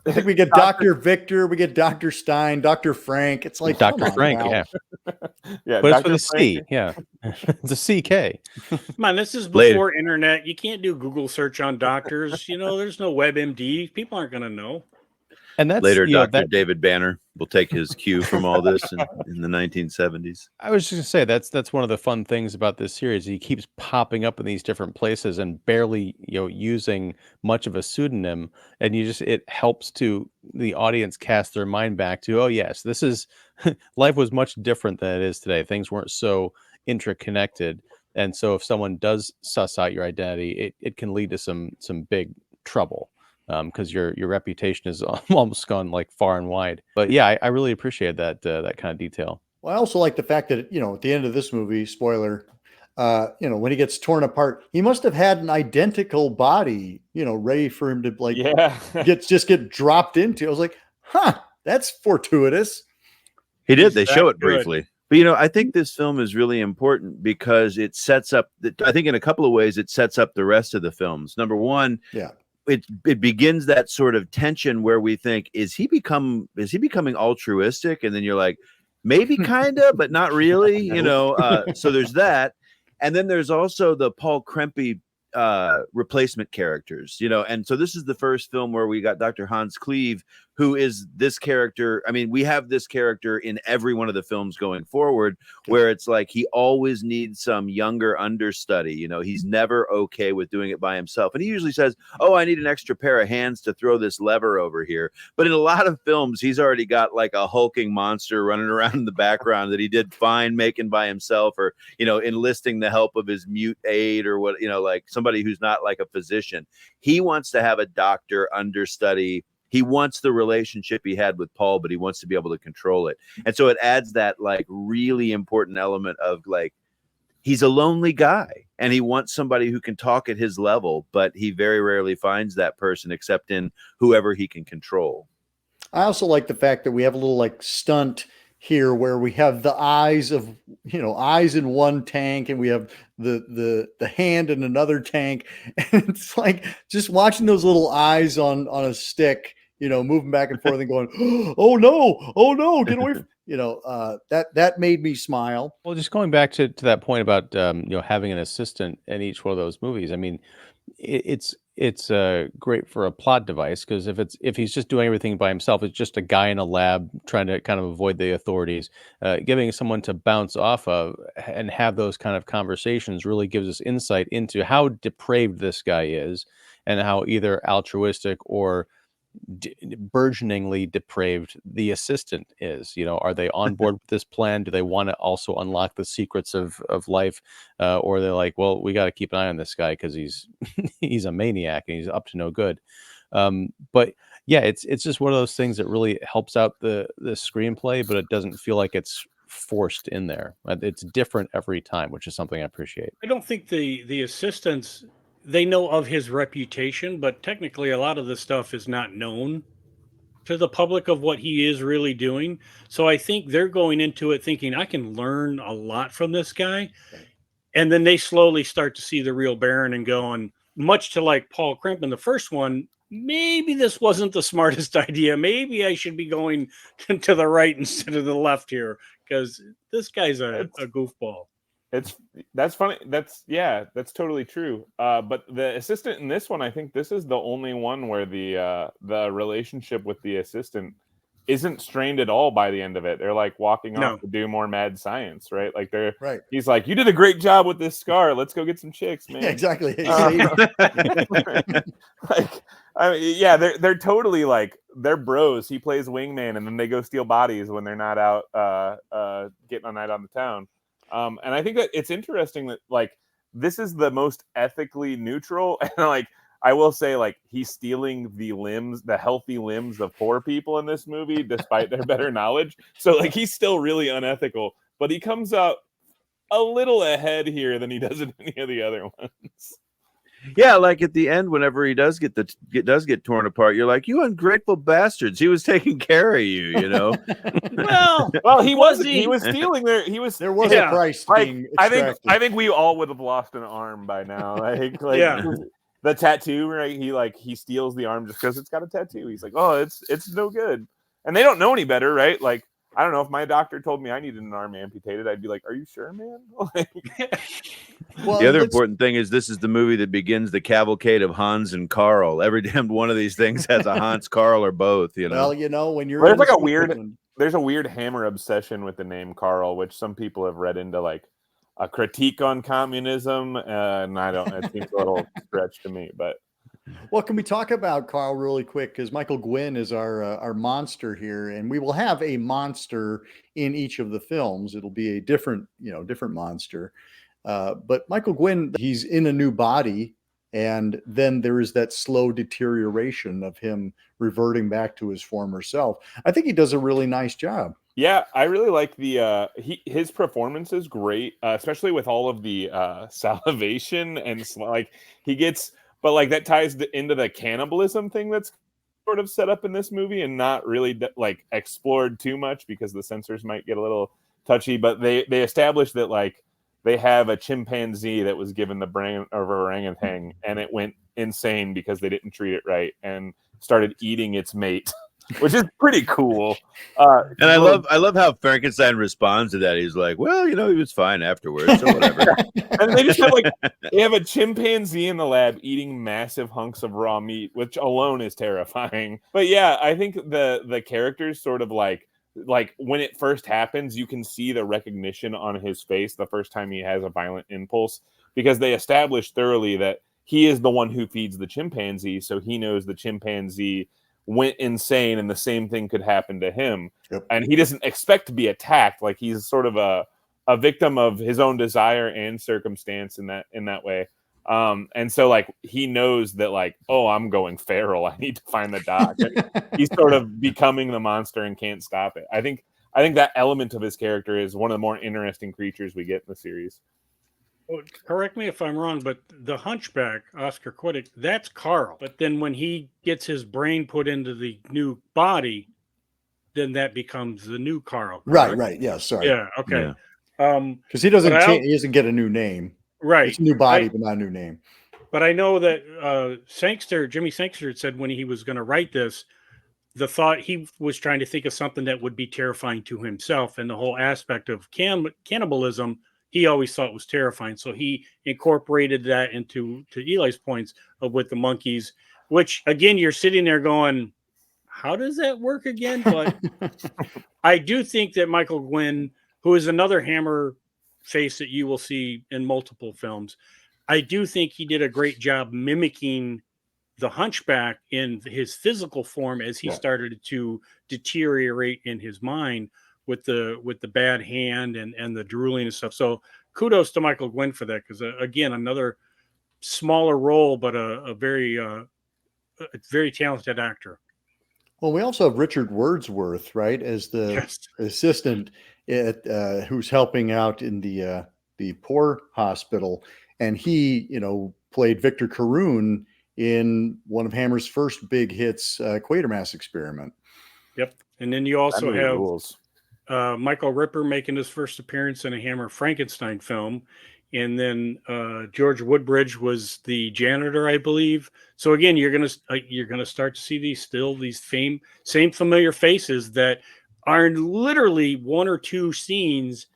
I think we get Dr. Victor, we get Dr. Stein, Dr. Frank. It's like Dr. Frank, now. yeah. Yeah, but Dr. it's for the C, yeah. It's a CK. Come on, this is before internet. You can't do Google search on doctors. There's no WebMD. People aren't going to know. And that's later, Dr. David Banner will take his cue from all this in the 1970s. I was just going to say that's one of the fun things about this series. He keeps popping up in these different places and barely using much of a pseudonym, and it helps to the audience cast their mind back to, oh yes, this is life was much different than it is today. Things weren't so interconnected, and so if someone does suss out your identity, it can lead to some big trouble. Because your reputation is almost gone like far and wide. But yeah, I really appreciate that kind of detail. Well, I also like the fact that at the end of this movie, spoiler, when he gets torn apart, he must have had an identical body, ready for him to get dropped into. I was like, that's fortuitous. He did. They show it briefly. But I think this film is really important because it sets up. I think in a couple of ways it sets up the rest of the films. Number one, it begins that sort of tension where we think, is he becoming altruistic? And then you're like, maybe kind of, but not really, so there's that. And then there's also the Paul Krempe replacement characters, and so this is the first film where we got Dr. Hans Cleve, who is this character. I mean, we have this character in every one of the films going forward, where it's like he always needs some younger understudy. He's never okay with doing it by himself, and he usually says, "Oh, I need an extra pair of hands to throw this lever over here." But in a lot of films, he's already got like a hulking monster running around in the background that he did fine making by himself, or enlisting the help of his mute aide, or what, like somebody who's not like a physician. He wants to have a doctor understudy. He wants the relationship he had with Paul, but he wants to be able to control it. And so it adds that like really important element of like, he's a lonely guy and he wants somebody who can talk at his level, but he very rarely finds that person except in whoever he can control. I also like the fact that we have a little like stunt here where we have the eyes in one tank and we have the hand in another tank. And it's like just watching those little eyes on a stick, moving back and forth and going, oh no, get away from, that made me smile. Well, just going back to that point about, having an assistant in each one of those movies. I mean, it's it's great for a plot device, because if he's just doing everything by himself, it's just a guy in a lab trying to kind of avoid the authorities. Giving someone to bounce off of and have those kind of conversations really gives us insight into how depraved this guy is, and how either altruistic or burgeoningly depraved the assistant is. Are they on board with this plan? Do they want to also unlock the secrets of life, or they're like, well, we got to keep an eye on this guy because he's he's a maniac and he's up to no good. But yeah, it's just one of those things that really helps out the screenplay, but it doesn't feel like it's forced in there. It's different every time, which is something I appreciate. I don't think the assistants, they know of his reputation, but technically a lot of the stuff is not known to the public of what he is really doing. So I think they're going into it thinking I can learn a lot from this guy. And then they slowly start to see the real Baron and going, much to like Paul Crimp in the first one, maybe this wasn't the smartest idea. Maybe I should be going to the right instead of the left here, because this guy's a goofball. That's funny. That's totally true. But the assistant in this one, I think this is the only one where the relationship with the assistant isn't strained at all by the end of it. They're like walking off to do more mad science, right? Like he's like, you did a great job with this scar. Let's go get some chicks, man. Yeah, exactly. Like, I mean, yeah, they're totally like, they're bros. He plays wingman, and then they go steal bodies when they're not out getting a night on the town. And I think that it's interesting that like this is the most ethically neutral, and like I will say, like, he's stealing the healthy limbs of poor people in this movie, despite their better knowledge. So like he's still really unethical, but he comes out a little ahead here than he does in any of the other ones. Yeah, like at the end, whenever he does get torn apart, you're like, you ungrateful bastards. He was taking care of you, well, he was stealing there was a price being extracted. I think we all would have lost an arm by now. I think the tattoo, right? He steals the arm just because it's got a tattoo. He's like, oh, it's no good. And they don't know any better, right? Like, I don't know, if my doctor told me I needed an arm amputated, I'd be like, are you sure, man? Well, the other important thing is this is the movie that begins the cavalcade of Hans and Carl. Every damn one of these things has a Hans, Carl, or both, Well, when you're there's like there's a weird Hammer obsession with the name Carl, which some people have read into like a critique on communism, and it seems a little stretch to me, but. Well, can we talk about Carl really quick? Because Michael Gwynn is our monster here, and we will have a monster in each of the films. It'll be a different monster. But Michael Gwynn, he's in a new body, and then there is that slow deterioration of him reverting back to his former self. I think he does a really nice job. Yeah, I really like his performance is great, especially with all of the salivation and like he gets. But like that ties into the cannibalism thing that's sort of set up in this movie and not really like explored too much because the censors might get a little touchy. But they established that like they have a chimpanzee that was given the brain of orangutan, and it went insane because they didn't treat it right and started eating its mate. Which is pretty cool. And I love how Frankenstein responds to that. He's like, well, he was fine afterwards, or whatever. And they just have a chimpanzee in the lab eating massive hunks of raw meat, which alone is terrifying. But yeah, I think the characters sort of like when it first happens, you can see the recognition on his face the first time he has a violent impulse, because they establish thoroughly that he is the one who feeds the chimpanzee, so he knows the chimpanzee went insane and the same thing could happen to him. Yep. And he doesn't expect to be attacked. Like he's sort of a victim of his own desire and circumstance in that way. And so like he knows that like, oh, I'm going feral, I need to find the doc. He's sort of becoming the monster and can't stop it. I think that element of his character is one of the more interesting creatures we get in the series. Well, correct me if I'm wrong, but the Hunchback, Oscar Quiddick, that's Carl. But then when he gets his brain put into the new body, then that becomes the new Carl. Correct? Right. Yeah, sorry. Yeah, okay. Because he doesn't get a new name. Right. It's a new body, but not a new name. But I know that Jimmy Sangster said when he was going to write this, the thought he was trying to think of something that would be terrifying to himself, and the whole aspect of cannibalism he always thought was terrifying. So he incorporated that into Eli's points of with the monkeys, which again, you're sitting there going, how does that work again? But I do think that Michael Gwynn, who is another Hammer face that you will see in multiple films, I do think he did a great job mimicking the Hunchback in his physical form as he started to deteriorate in his mind with the bad hand and the drooling and stuff. So kudos to Michael Gwynn for that, because again, another smaller role, but a very talented actor. Well, we also have Richard Wordsworth, right, as the assistant who's helping out in the poor hospital, and he, played Victor Caroon in one of Hammer's first big hits, Quatermass Experiment. Yep, and then you also have Michael Ripper making his first appearance in a Hammer Frankenstein film. And then George Woodbridge was the janitor, I believe. So again, you're gonna start to see these same familiar faces that are in literally one or two scenes,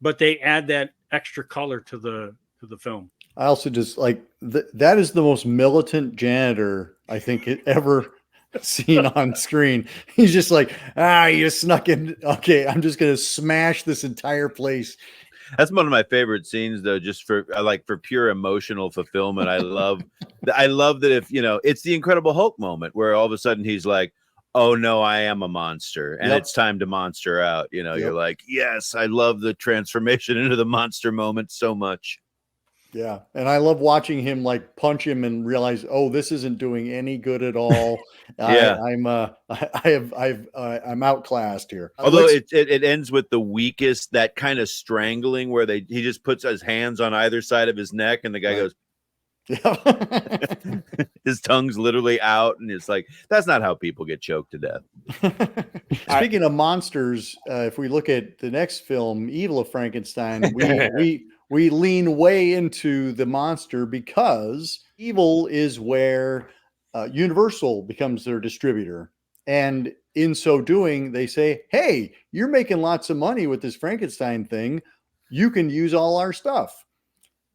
but they add that extra color to the film. I also just like that is the most militant janitor I think it ever seen on screen. He's just like, you snuck in. Okay, I'm just gonna smash this entire place. That's one of my favorite scenes, though, just for pure emotional fulfillment. I love that if, it's the Incredible Hulk moment where all of a sudden he's like, oh no, I am a monster and it's time to monster out. You're like, yes, I love the transformation into the monster moment so much. Yeah. And I love watching him like punch him and realize, oh, this isn't doing any good at all. Yeah. I'm outclassed here. Although it ends with the weakest, that kind of strangling where he just puts his hands on either side of his neck and the guy goes, his tongue's literally out. And it's like, that's not how people get choked to death. Speaking of monsters, if we look at the next film, Evil of Frankenstein, we lean way into the monster because Evil is where Universal becomes their distributor. And in so doing, they say, hey, you're making lots of money with this Frankenstein thing. You can use all our stuff.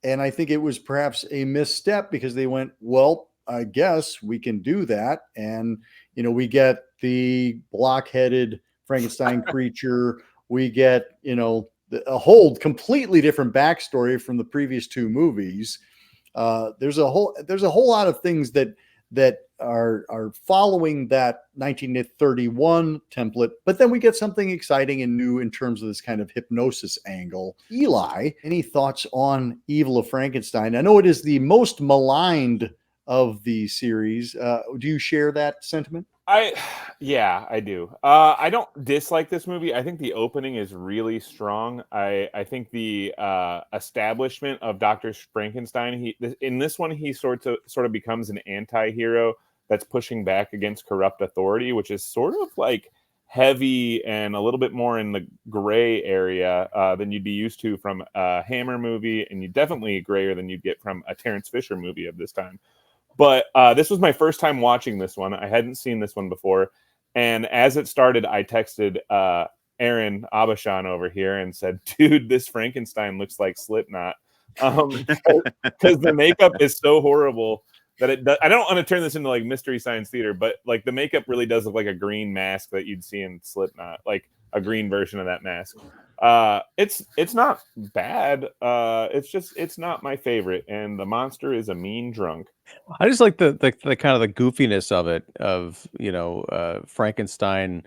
And I think it was perhaps a misstep because they went, well, I guess we can do that. And, we get the block-headed Frankenstein creature. We get, a whole completely different backstory from the previous two movies. There's a whole lot of things that are following that 1931 template, but then we get something exciting and new in terms of this kind of hypnosis angle. Eli, any thoughts on Evil of Frankenstein? I know it is the most maligned of the series. Do you share that sentiment? I do. I don't dislike this movie. I think the opening is really strong. I think the establishment of Dr. Frankenstein, in this one, he sort of becomes an anti-hero that's pushing back against corrupt authority, which is sort of like heavy and a little bit more in the gray area than you'd be used to from a Hammer movie, and you definitely grayer than you'd get from a Terence Fisher movie of this time. But this was my first time watching this one. I hadn't seen this one before. And as it started, I texted Aaron Abashan over here and said, dude, this Frankenstein looks like Slipknot. Because the makeup is so horrible that I don't want to turn this into like Mystery Science Theater, but like the makeup really does look like a green mask that you'd see in Slipknot, like a green version of that mask. It's not bad. It's not my favorite. And the monster is a mean drunk. I just like the kind of the goofiness of it, of Frankenstein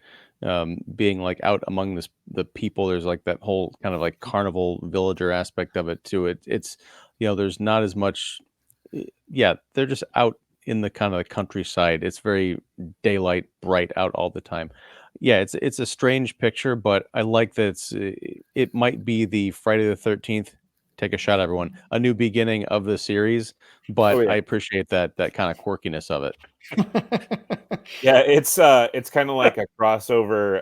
being like out among the people. There's like that whole kind of like carnival villager aspect of it to it. It's there's not as much. Yeah, they're just out in the kind of the countryside. It's very daylight, bright out all the time. Yeah, it's a strange picture, but I like that it might be the Friday the 13th. Take a shot, everyone. A new beginning of the series, but I appreciate that kind of quirkiness of it. Yeah, it's kind of like a crossover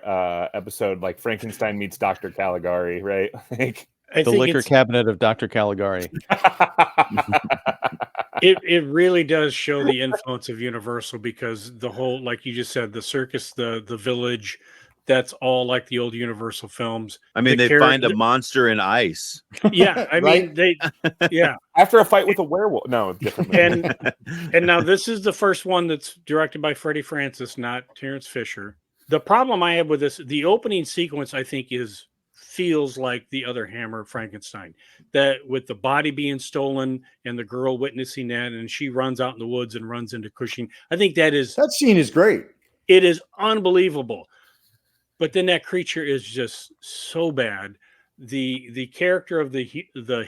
episode, like Frankenstein meets Dr. Caligari, right? Like the liquor cabinet of Dr. Caligari. It really does show the influence of Universal, because the whole, like you just said, the circus, the village, that's all like the old Universal films. I mean, The they find a character- monster in ice. Yeah, I Right? mean, yeah. After a fight with a werewolf. No, different movie. And now this is the first one that's directed by Freddie Francis, not Terence Fisher. The problem I have with this, the opening sequence, I think feels like the other Hammer Frankenstein, that with the body being stolen and the girl witnessing that, and she runs out in the woods and runs into Cushing. I think that scene is great. it is unbelievable. But then that creature is just so bad. The character of the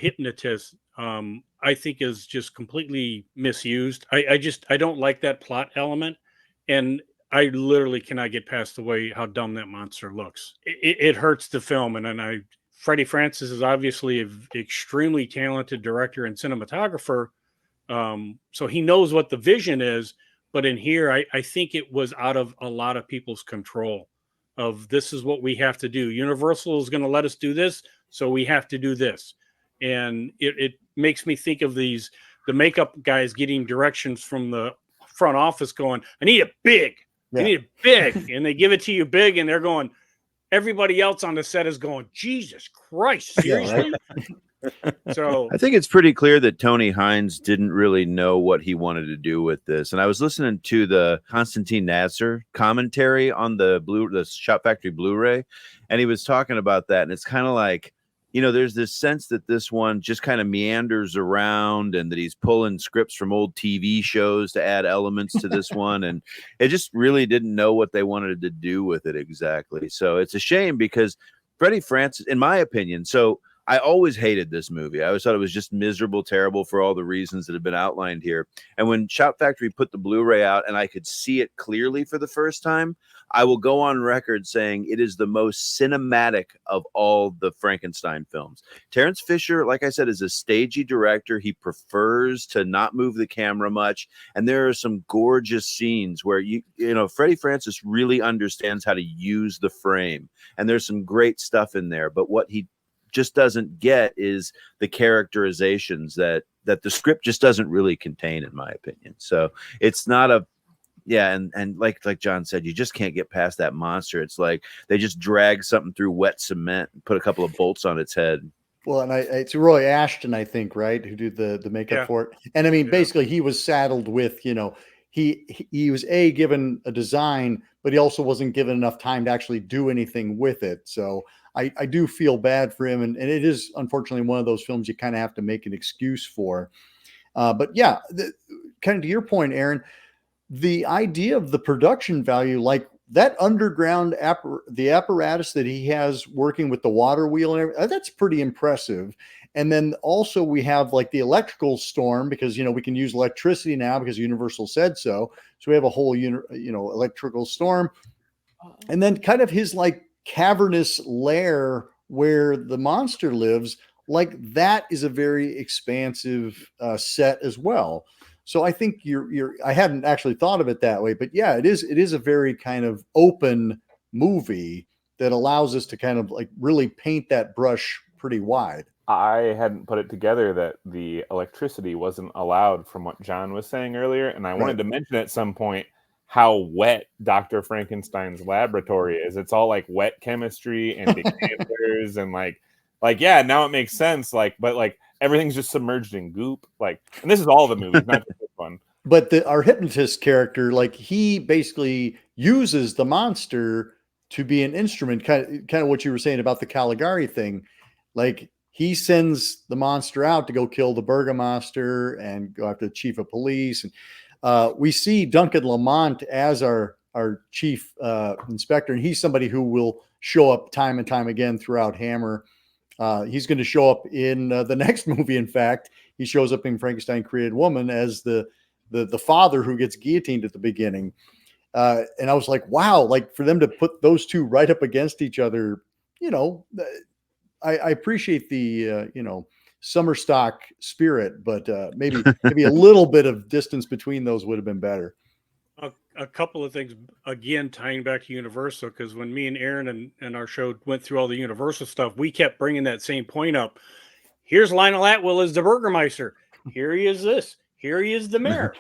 hypnotist, I think, is just completely misused. I don't like that plot element, and I literally cannot get past the way how dumb that monster looks. It hurts the film, and Freddie Francis is obviously an extremely talented director and cinematographer, so he knows what the vision is. But in here, I think it was out of a lot of people's control. Of this is what we have to do. Universal is going to let us do this, so we have to do this. And it makes me think of the makeup guys getting directions from the front office going, I need it big. Yeah. I need it big. And they give it to you big, and they're going, everybody else on the set is going, Jesus Christ, seriously? Yeah, So I think it's pretty clear that Tony Hines didn't really know what he wanted to do with this. And I was listening to the Konstantin Nasser commentary on the Shot Factory Blu-ray, and he was talking about that. And it's kind of like, there's this sense that this one just kind of meanders around, and that he's pulling scripts from old TV shows to add elements to this one. And it just really didn't know what they wanted to do with it exactly. So it's a shame, because Freddie Francis, in my opinion, I always hated this movie. I always thought it was just miserable, terrible for all the reasons that have been outlined here. And when Shot Factory put the Blu-ray out and I could see it clearly for the first time, I will go on record saying it is the most cinematic of all the Frankenstein films. Terence Fisher, like I said, is a stagey director. He prefers to not move the camera much. And there are some gorgeous scenes where, Freddie Francis really understands how to use the frame. And there's some great stuff in there. But what he just doesn't get is the characterizations that the script just doesn't really contain, in my opinion. So it's not and like John said, you just can't get past that monster. It's like they just drag something through wet cement and put a couple of bolts on its head. Well, and it's Roy Ashton, I think, right, who did the makeup for it. And I mean, basically, he was saddled with, he was given a design, but he also wasn't given enough time to actually do anything with it. So I do feel bad for him, and it is unfortunately one of those films you kind of have to make an excuse for. But yeah, kind of to your point, Aaron, the idea of the production value, like that underground the apparatus that he has working with the water wheel and everything, that's pretty impressive. And then also we have like the electrical storm, because we can use electricity now because Universal said so. So we have a whole electrical storm, and then kind of his like cavernous lair where the monster lives, like that is a very expansive set as well. So I think I hadn't actually thought of it that way, but yeah, it is a very kind of open movie that allows us to kind of like really paint that brush pretty wide. I hadn't put it together that the electricity wasn't allowed, from what John was saying earlier, and I wanted to mention at some point how wet Dr. Frankenstein's laboratory is. It's all like wet chemistry and decanters and like yeah, now it makes sense. But everything's just submerged in goop. And this is all the movies, not just this one. But our hypnotist character, like he basically uses the monster to be an instrument, kind of what you were saying about the Caligari thing. Like he sends the monster out to go kill the Burgomaster and go after the chief of police. And we see Duncan Lamont as our chief inspector, and he's somebody who will show up time and time again throughout Hammer. He's going to show up in the next movie. In fact, he shows up in Frankenstein Created Woman as the father who gets guillotined at the beginning. And I was like, wow, like for them to put those two right up against each other, I appreciate the, summer stock spirit, but maybe a little bit of distance between those would have been better. A couple of things, again, tying back to Universal, because when me and Aaron and our show went through all the Universal stuff, we kept bringing that same point up. Here's Lionel Atwill as the Burgermeister. Here he is this. Here he is the mayor.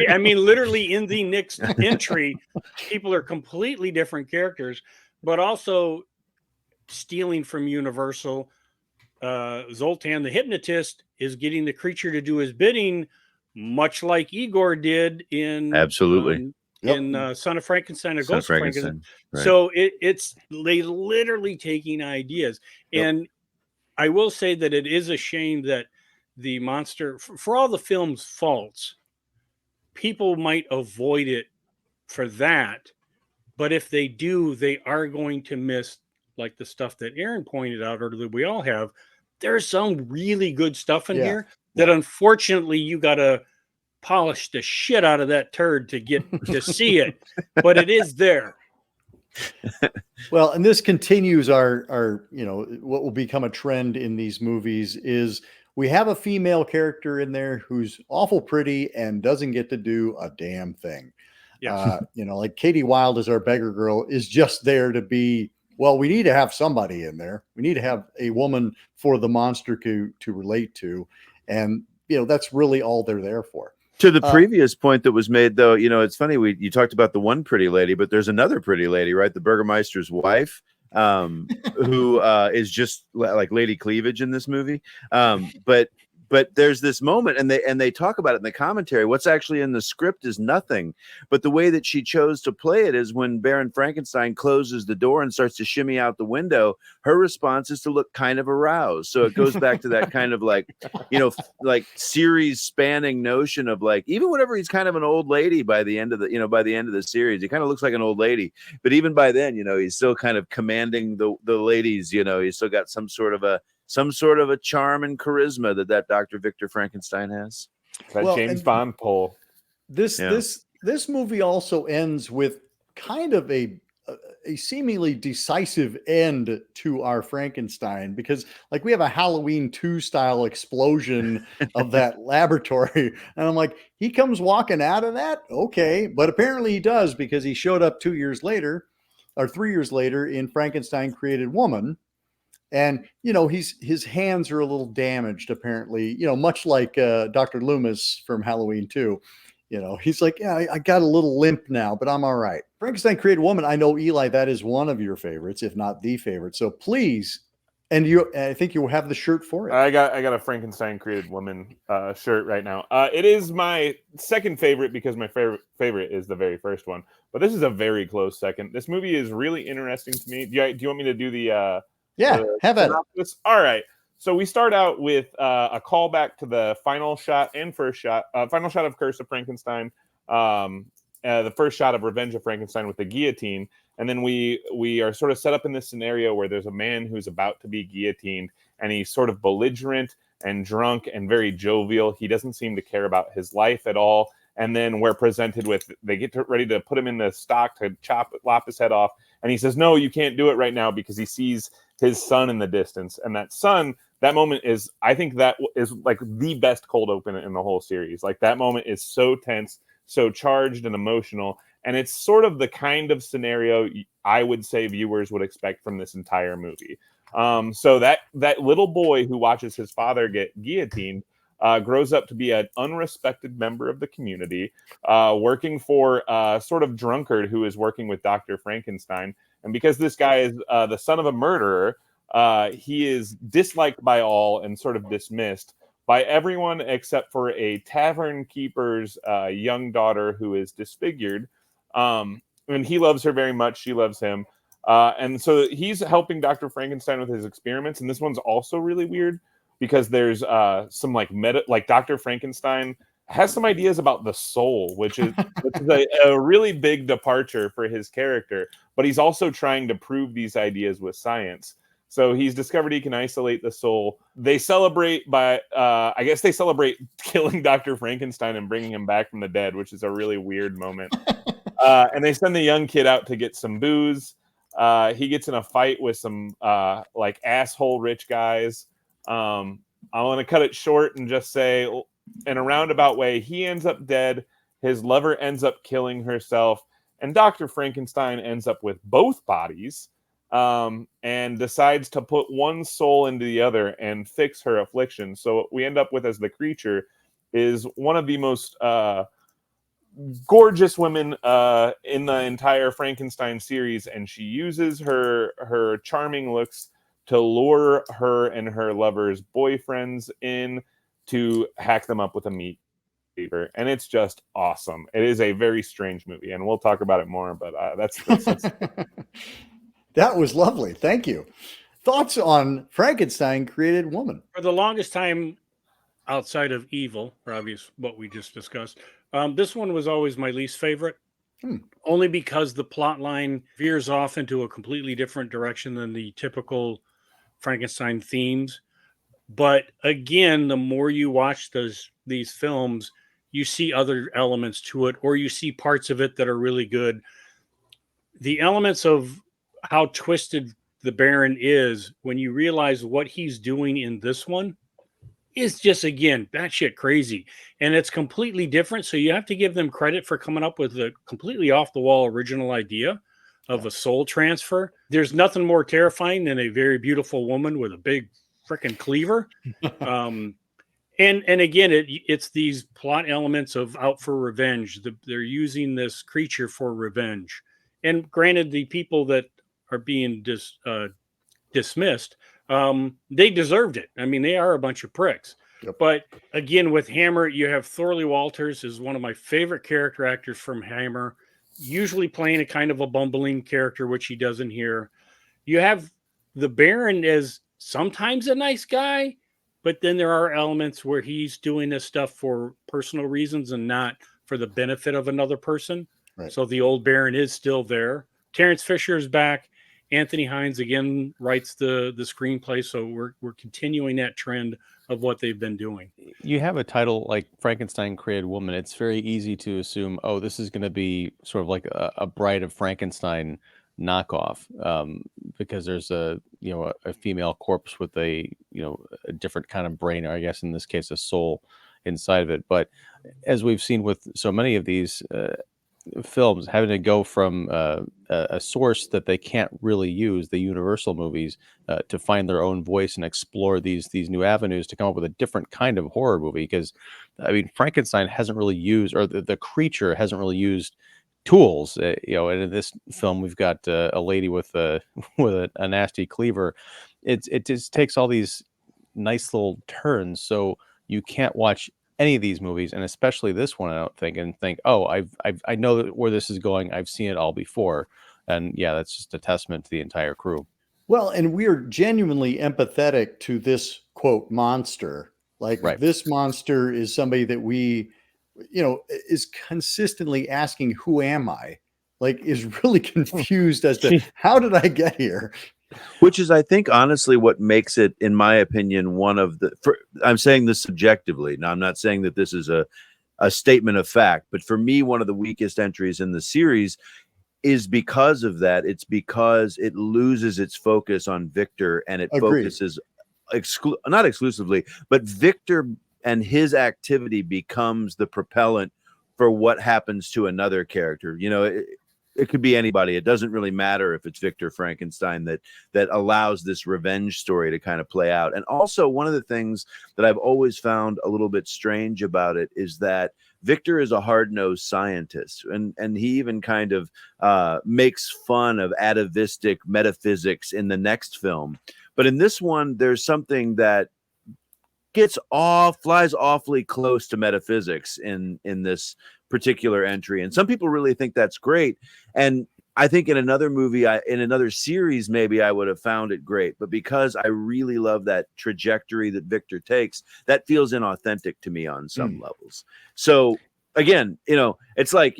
I mean, literally in the next entry, people are completely different characters. but also stealing from Universal. Zoltan, the hypnotist, is getting the creature to do his bidding, much like Igor did in Absolutely. Son of Frankenstein, a Son of Ghost of Frankenstein. Right. So it's they literally taking ideas. And I will say that it is a shame that the monster, for all the film's faults, people might avoid it for that. But if they do, they are going to miss, like the stuff that Aaron pointed out, or that we all have. There's some really good stuff in here that unfortunately you got to polish the shit out of that turd to get to see it, but it is there. Well, and this continues our what will become a trend in these movies is we have a female character in there who's awful pretty and doesn't get to do a damn thing. Yeah. Like Katie Wilde as our beggar girl is just there to be, well, we need to have somebody in there. We need to have a woman for the monster to relate to. And, that's really all they're there for. To the previous point that was made, though, it's funny, you talked about the one pretty lady, but there's another pretty lady, right? The Burgermeister's wife, who is just like Lady Cleavage in this movie. But there's this moment, and they talk about it in the commentary. What's actually in the script is nothing, but the way that she chose to play it is when Baron Frankenstein closes the door and starts to shimmy out the window, her response is to look kind of aroused. So it goes back to that kind of like series spanning notion of like, even whenever he's kind of an old lady by the end of the series, he kind of looks like an old lady. But even by then, he's still kind of commanding the ladies. He's still got some sort of a charm and charisma that Dr. Victor Frankenstein has. That James Bond pull. This movie also ends with kind of a seemingly decisive end to our Frankenstein, because like we have a Halloween 2 style explosion of that laboratory. And I'm like, he comes walking out of that. Okay. But apparently he does, because he showed up 2 years later or 3 years later in Frankenstein Created Woman. And, his hands are a little damaged, apparently, much like Dr. Loomis from Halloween 2. He's like, yeah, I got a little limp now, but I'm all right. Frankenstein Created Woman. I know, Eli, that is one of your favorites, if not the favorite. So please, and I think you have the shirt for it. I got a Frankenstein Created Woman shirt right now. It is my second favorite because my favorite is the very first one. But this is a very close second. This movie is really interesting to me. Do you want me to do the... have at it. All right. So we start out with a callback to the final shot and first shot. Final shot of Curse of Frankenstein. The first shot of Revenge of Frankenstein with the guillotine. And then we are sort of set up in this scenario where there's a man who's about to be guillotined, and he's sort of belligerent and drunk and very jovial. He doesn't seem to care about his life at all. And then we're presented with, they get ready to put him in the stock to lop his head off. And he says, no, you can't do it right now, because he sees his son in the distance. And that son, that moment is, I think that is like the best cold open in the whole series. Like that moment is so tense, so charged and emotional. And it's sort of the kind of scenario I would say viewers would expect from this entire movie. So that little boy who watches his father get guillotined grows up to be an unrespected member of the community, working for a sort of drunkard who is working with Dr. Frankenstein. And because this guy is the son of a murderer, he is disliked by all and sort of dismissed by everyone except for a tavern keeper's young daughter who is disfigured. And he loves her very much. She loves him. And so he's helping Dr. Frankenstein with his experiments. And this one's also really weird because there's some like Dr. Frankenstein has some ideas about the soul, which is a really big departure for his character. But he's also trying to prove these ideas with science. So he's discovered he can isolate the soul. They celebrate I guess they celebrate killing Dr. Frankenstein and bringing him back from the dead, which is a really weird moment. And they send the young kid out to get some booze. He gets in a fight with some like asshole rich guys. I want to cut it short and just say, in a roundabout way, he ends up dead. His lover ends up killing herself. And Dr. Frankenstein ends up with both bodies. And decides to put one soul into the other and fix her affliction. So what we end up with as the creature is one of the most gorgeous women in the entire Frankenstein series, and she uses her charming looks to lure her and her lovers' boyfriends in to hack them up with a meat cleaver, and it's just awesome. It is a very strange movie, and we'll talk about it more. But that's That was lovely. Thank you. Thoughts on Frankenstein created woman? For the longest time, outside of Evil, for obvious what we just discussed, this one was always my least favorite. Only because the plot line veers off into a completely different direction than the typical Frankenstein themes. But again, the more you watch these films, you see other elements to it, or you see parts of it that are really good. The elements of how twisted the Baron is, when you realize what he's doing in this one, is just, again, batshit crazy. And it's completely different. So you have to give them credit for coming up with a completely off the wall original idea of a soul transfer. There's nothing more terrifying than a very beautiful woman with a big freaking cleaver. And again, it's these plot elements of out for revenge. They're using this creature for revenge. And granted, the people that are being dismissed, they deserved it. I mean, they are a bunch of pricks. Yep. But again, with Hammer, you have Thorley Walters is one of my favorite character actors from Hammer, usually playing a kind of a bumbling character, which he does in here. You have the Baron as sometimes a nice guy, but then there are elements where he's doing this stuff for personal reasons and not for the benefit of another person. Right. So the old Baron is still there. Terence Fisher is back. Anthony Hines again writes the screenplay, so we're continuing that trend of what they've been doing. You have a title like Frankenstein Created Woman. It's very easy to assume, oh, this is going to be sort of like a Bride of Frankenstein knockoff, because there's a female corpse with a different kind of brain, or I guess in this case a soul inside of it. But as we've seen with so many of these films, having to go from a source that they can't really use, the Universal movies, to find their own voice and explore these new avenues to come up with a different kind of horror movie. Because I mean, Frankenstein hasn't really used, or the creature hasn't really used tools, and in this film we've got a lady with a nasty cleaver. It just takes all these nice little turns, so you can't watch any of these movies, and especially this one, I don't think, and think, oh, I know where this is going. I've seen it all before. And yeah, that's just a testament to the entire crew. Well, and we're genuinely empathetic to this quote monster. Like, right. This monster is somebody that we, is consistently asking, who am I? Like, is really confused as to how did I get here? Which is, I think, honestly, what makes it, in my opinion, one of the, I'm saying this subjectively. Now, I'm not saying that this is a statement of fact, but for me, one of the weakest entries in the series is because of that. It's because it loses its focus on Victor, and it focuses not exclusively, but Victor and his activity becomes the propellant for what happens to another character. It could be anybody. It doesn't really matter if it's Victor Frankenstein that allows this revenge story to kind of play out. And also, one of the things that I've always found a little bit strange about it is that Victor is a hard-nosed scientist, and he even kind of makes fun of atavistic metaphysics in the next film. But in this one, there's something that flies awfully close to metaphysics in this particular entry, and some people really think that's great. And I think in another movie, in another series, maybe I would have found it great, but because I really love that trajectory that Victor takes, that feels inauthentic to me on some levels. So again, it's like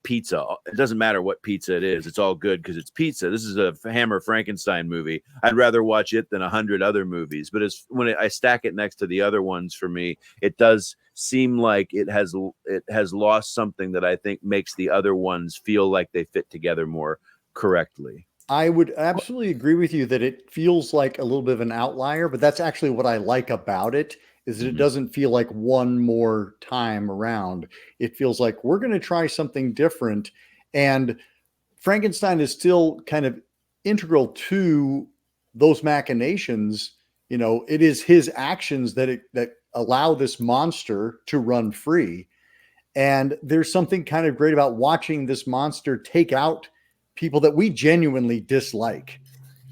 pizza. It doesn't matter what pizza it is. It's all good because it's pizza. This is a Hammer Frankenstein movie. I'd rather watch it than 100 other movies. But when I stack it next to the other ones, for me, it does seem like it has lost something that I think makes the other ones feel like they fit together more correctly. I would absolutely agree with you that it feels like a little bit of an outlier, but that's actually what I like about it, is that it doesn't feel like one more time around. It feels like we're going to try something different. And Frankenstein is still kind of integral to those machinations. It is his actions that allow this monster to run free. And there's something kind of great about watching this monster take out people that we genuinely dislike.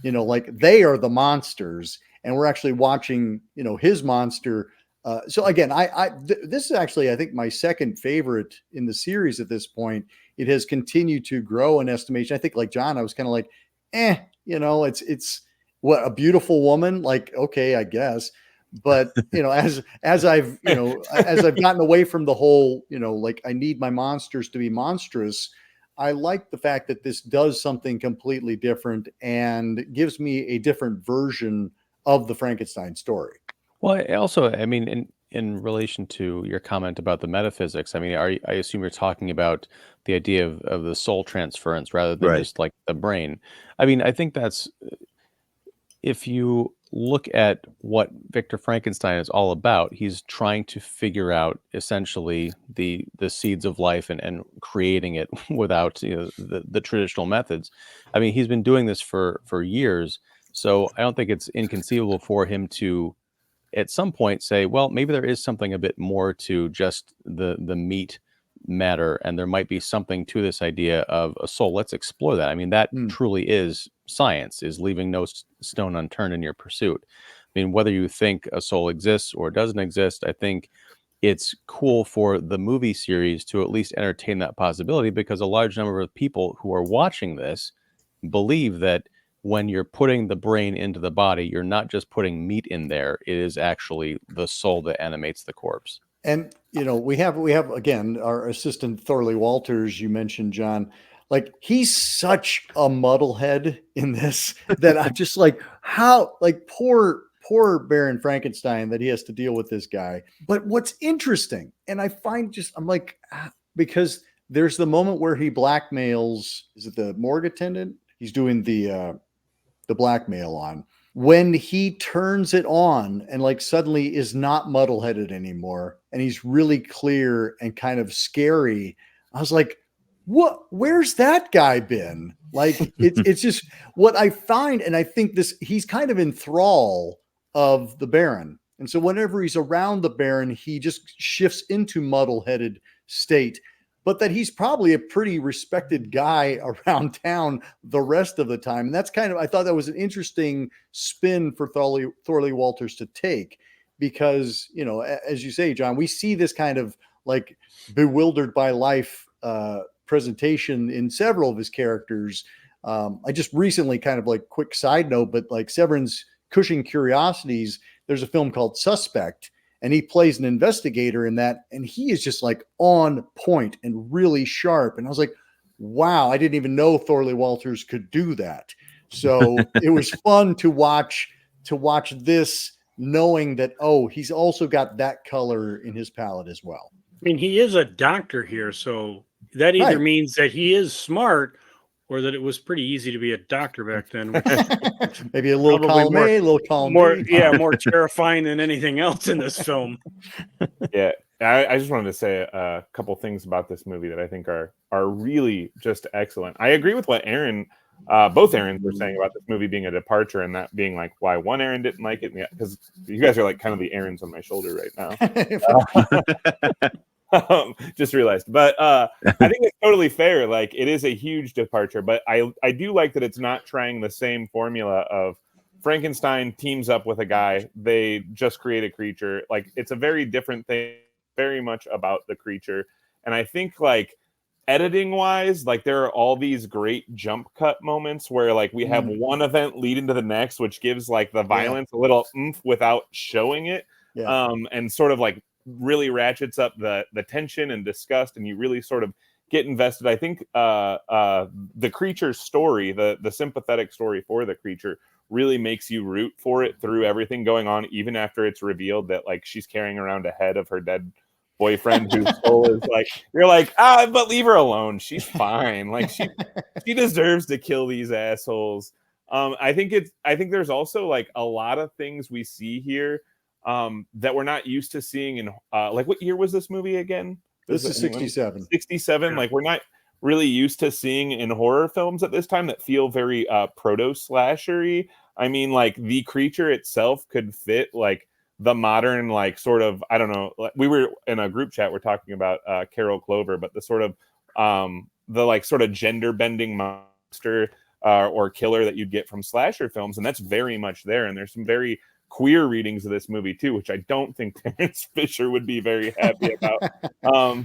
You know, like they are the monsters, and we're actually watching, you know, his monster. So again, this is actually, I think, my second favorite in the series at this point. It has continued to grow in estimation. I think, like John, I was kind of like, you know, it's what, a beautiful woman. Like, okay, I guess. But you know, as I've, you know, as I've gotten away from the whole, you know, like I need my monsters to be monstrous, I like the fact that this does something completely different and gives me a different version of the Frankenstein story. Well, I mean, in relation to your comment about the metaphysics, I mean, I assume you're talking about the idea of the soul transference rather than Right. just like the brain. I mean, I think that's, if you look at what Victor Frankenstein is all about, he's trying to figure out essentially the seeds of life and creating it without, you know, the traditional methods. I mean, he's been doing this for years, so I don't think it's inconceivable for him to at some point say, well, maybe there is something a bit more to just the meat matter, and there might be something to this idea of a soul. Let's explore that. I mean, that truly is science, is leaving no stone unturned in your pursuit. I mean, whether you think a soul exists or doesn't exist, I think it's cool for the movie series to at least entertain that possibility, because a large number of people who are watching this believe that when you're putting the brain into the body, you're not just putting meat in there. It is actually the soul that animates the corpse. And you know, we have again our assistant Thorley Walters. You mentioned, John, like he's such a muddlehead in this that I'm just like, how, like poor Baron Frankenstein that he has to deal with this guy. But what's interesting, and I find just, I'm like, because there's the moment where he blackmails, is it the morgue attendant? He's doing the blackmail on, when he turns it on and like suddenly is not muddle-headed anymore and he's really clear and kind of scary. I was like, what, where's that guy been? Like it's just what I find, and I think this, he's kind of in thrall of the Baron, and so whenever he's around the Baron, he just shifts into muddle-headed state, but that he's probably a pretty respected guy around town the rest of the time. And that's kind of, I thought that was an interesting spin for Thorley Walters to take, because, you know, as you say, John, we see this kind of like bewildered by life presentation in several of his characters. I just recently, kind of like quick side note, but like Severin's Cushing Curiosities, there's a film called Suspect, and he plays an investigator in that, and he is just like on point and really sharp. And I was like, wow, I didn't even know Thorley Walters could do that. So it was fun to watch this, knowing that, oh, he's also got that color in his palette as well. I mean, he is a doctor here, so that either means that he is smart or that it was pretty easy to be a doctor back then. Maybe a little column A, a little column B. Yeah, more terrifying than anything else in this film. Yeah, I just wanted to say a couple things about this movie that I think are really just excellent. I agree with what both Aarons were saying about this movie being a departure, and that being like why one Aaron didn't like it, because you guys are like kind of the Aarons on my shoulder right now. Just realized, but I think it's totally fair. Like, it is a huge departure, but I do like that it's not trying the same formula of Frankenstein teams up with a guy, they just create a creature. Like, it's a very different thing, very much about the creature. And I think, like, editing wise, like, there are all these great jump cut moments where like we have one event lead into the next, which gives like the violence a little oomph without showing it. And sort of like really ratchets up the tension and disgust, and you really sort of get invested. I think the creature's story, the sympathetic story for the creature, really makes you root for it through everything going on, even after it's revealed that like she's carrying around a head of her dead boyfriend whose soul is like, you're like, but leave her alone, she's fine, like she deserves to kill these assholes. I think there's also like a lot of things we see here that we're not used to seeing in like, what year was this movie again? This is 67. 67. Like, we're not really used to seeing in horror films at this time that feel very proto slashery. I mean, like, the creature itself could fit like the modern, like, sort of, I don't know, we were in a group chat, we're talking about Carol Clover, but the sort of the like sort of gender bending monster or killer that you'd get from slasher films, and that's very much there. And there's some very queer readings of this movie too, which I don't think Terence Fisher would be very happy about.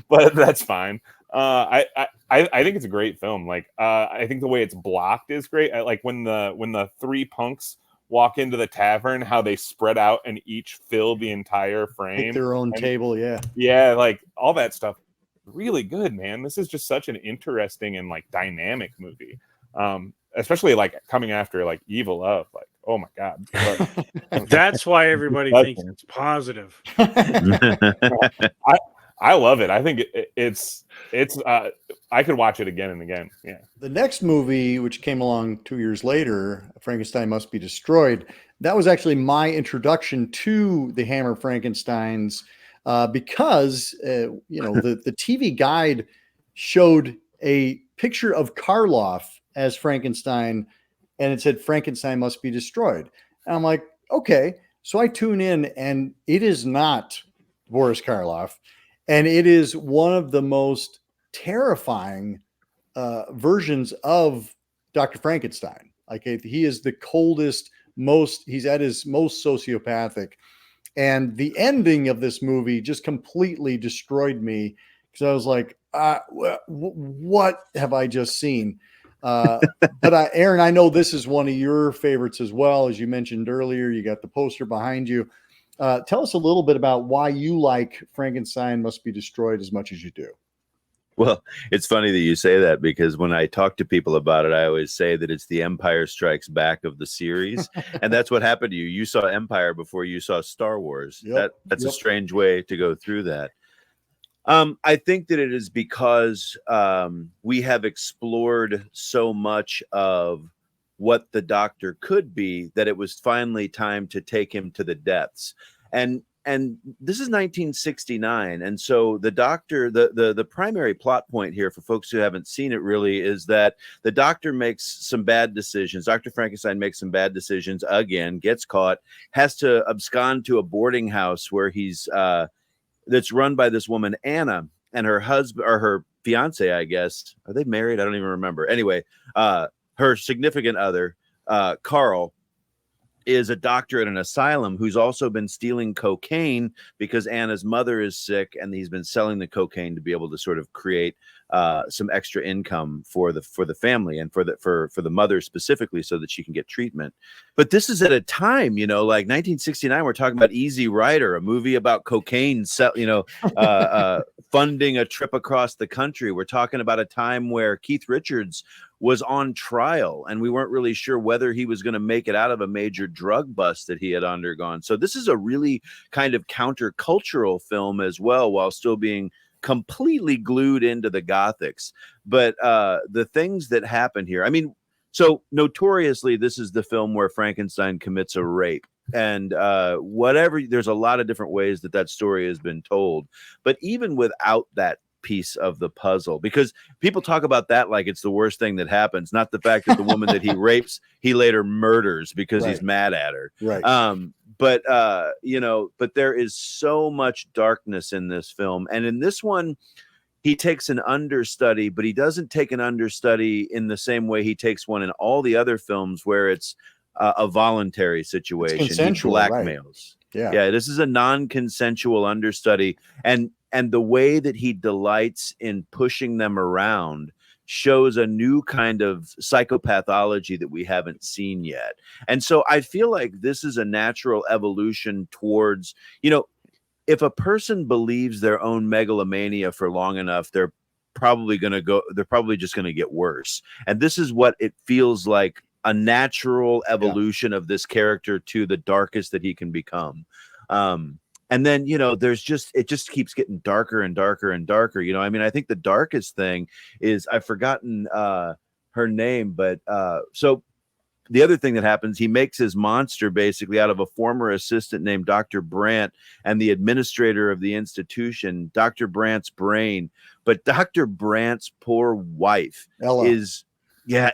But that's fine. I think it's a great film. Like I think the way it's blocked is great. Like when the three punks walk into the tavern, how they spread out and each fill the entire frame. Take their own and, table, yeah. Yeah, like all that stuff. Really good, man. This is just such an interesting and like dynamic movie. Especially like coming after like Evil Of, like, oh my god. But, that's why everybody thinks it's positive. I love it. I think it's I could watch it again and again. Yeah. The next movie, which came along 2 years later, Frankenstein Must Be Destroyed, that was actually my introduction to the Hammer Frankensteins, because the TV guide showed a picture of Karloff as Frankenstein, and it said Frankenstein Must Be Destroyed. And I'm like, okay. So I tune in, and it is not Boris Karloff. And it is one of the most terrifying versions of Dr. Frankenstein. Like, he is the coldest, he's at his most sociopathic. And the ending of this movie just completely destroyed me, because I was like, what have I just seen? But Aaron, I know this is one of your favorites as well. As you mentioned earlier, you got the poster behind you. Tell us a little bit about why you like Frankenstein Must Be Destroyed as much as you do. Well, it's funny that you say that, because when I talk to people about it, I always say that it's the Empire Strikes Back of the series. And that's what happened to you. You saw Empire before you saw Star Wars. Yep. That's a strange way to go through that. I think that it is because we have explored so much of what the Doctor could be that it was finally time to take him to the depths. And this is 1969, and so the Doctor, the primary plot point here for folks who haven't seen it really is that the Doctor makes some bad decisions. Dr. Frankenstein makes some bad decisions again, gets caught, has to abscond to a boarding house where he's that's run by this woman Anna, and her husband, or her fiance, I guess. Are they married? I don't even remember. Anyway, her significant other, Carl, is a doctor at an asylum who's also been stealing cocaine because Anna's mother is sick, and he's been selling the cocaine to be able to sort of create some extra income for the family, and for the mother specifically, so that she can get treatment. But this is at a time, like 1969, we're talking about Easy Rider, a movie about cocaine, funding a trip across the country. We're talking about a time where Keith Richards was on trial, and we weren't really sure whether he was going to make it out of a major drug bust that he had undergone. So this is a really kind of countercultural film as well, while still being completely glued into the Gothics. But the things that happen here, I mean, so notoriously, this is the film where Frankenstein commits a rape. And there's a lot of different ways that story has been told. But even without that piece of the puzzle, because people talk about that like it's the worst thing that happens, not the fact that the woman that he rapes, he later murders because he's mad at her. Right. But there is so much darkness in this film. And in this one, he takes an understudy, but he doesn't take an understudy in the same way he takes one in all the other films, where it's a voluntary situation. He blackmails. Right. Yeah. This is a non-consensual understudy, and the way that he delights in pushing them around shows a new kind of psychopathology that we haven't seen yet. And so I feel like this is a natural evolution towards, if a person believes their own megalomania for long enough, they're probably just going to get worse. And this is what it feels like, a natural evolution of this character to the darkest that he can become. And then, it just keeps getting darker and darker and darker. I mean, I think the darkest thing is, I've forgotten her name, but so the other thing that happens, he makes his monster basically out of a former assistant named Dr. Brandt and the administrator of the institution, Dr. Brandt's brain. But Dr. Brandt's poor wife Ella.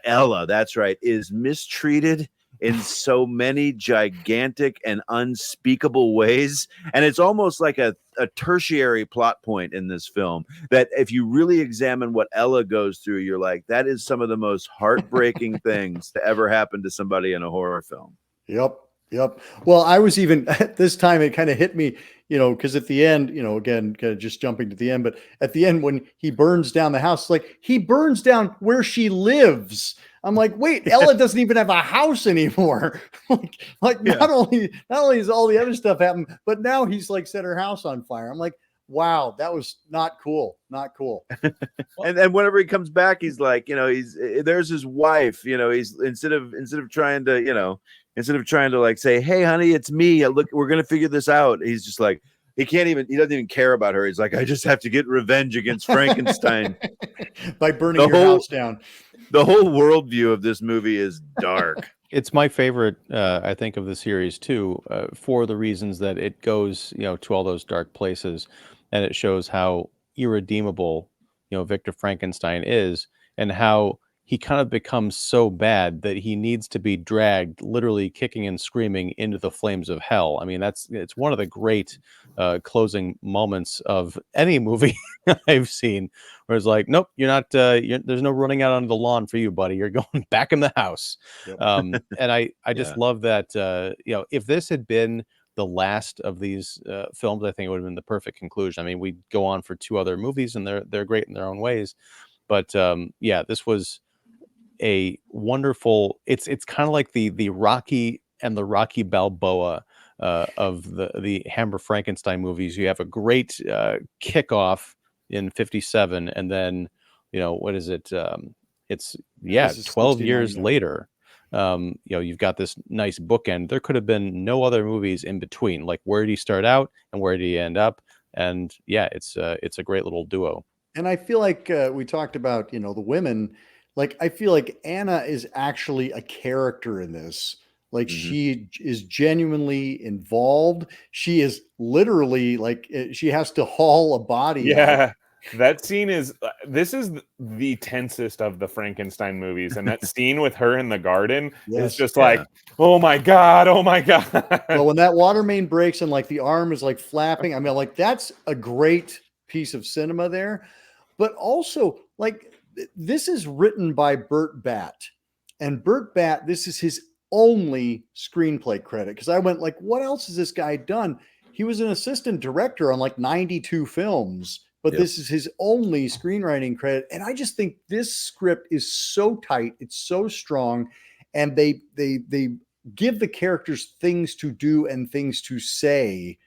Ella, that's right, is mistreated in so many gigantic and unspeakable ways. And it's almost like a tertiary plot point in this film that if you really examine what Ella goes through, you're like, that is some of the most heartbreaking things to ever happen to somebody in a horror film. Yep. Yep. Well, I was even at this time, it kind of hit me, because at the end, again, kind of just jumping to the end, but at the end, when he burns down the house, like he burns down where she lives. I'm like, wait, Ella doesn't even have a house anymore. Not only is all the other stuff happened, but now he's like set her house on fire. I'm like, wow, that was not cool. Not cool. And then whenever he comes back, he's like, there's his wife, he's instead of trying to like say, hey honey, it's me. Look, we're going to figure this out. He's just like, he doesn't even care about her. He's like, I just have to get revenge against Frankenstein by burning your house down. The whole worldview of this movie is dark. It's my favorite, I think, of the series too, for the reasons that it goes, to all those dark places, and it shows how irredeemable, Victor Frankenstein is, and how he kind of becomes so bad that he needs to be dragged, literally kicking and screaming, into the flames of hell. I mean, it's one of the great closing moments of any movie I've seen, where it's like, nope, you're not. There's no running out on the lawn for you, buddy. You're going back in the house. Yep. And I just love that. If this had been the last of these films, I think it would have been the perfect conclusion. I mean, we go on for 2 other movies, and they're great in their own ways. But this was a wonderful. It's kind of like the Rocky and the Rocky Balboa of the Hammer Frankenstein movies. You have a great kickoff in 57, and then what is it? It's 12 years later. You've got this nice bookend. There could have been no other movies in between. Like, where did he start out and where did he end up? And it's a great little duo. And I feel like we talked about, the women. Like, I feel like Anna is actually a character in this. Like, she is genuinely involved. She is literally like, she has to haul a body out. That scene this is the tensest of the Frankenstein movies. And that scene with her in the garden is just like, oh my God. Well, when that water main breaks and like the arm is like flapping, I mean, like, that's a great piece of cinema there. But also, like, this is written by Burt Batt, and Burt Batt, this is his only screenplay credit. Because I went like, what else has this guy done? He was an assistant director on like 92 films, but this is his only screenwriting credit. And I just think this script is so tight, it's so strong, and they give the characters things to do and things to say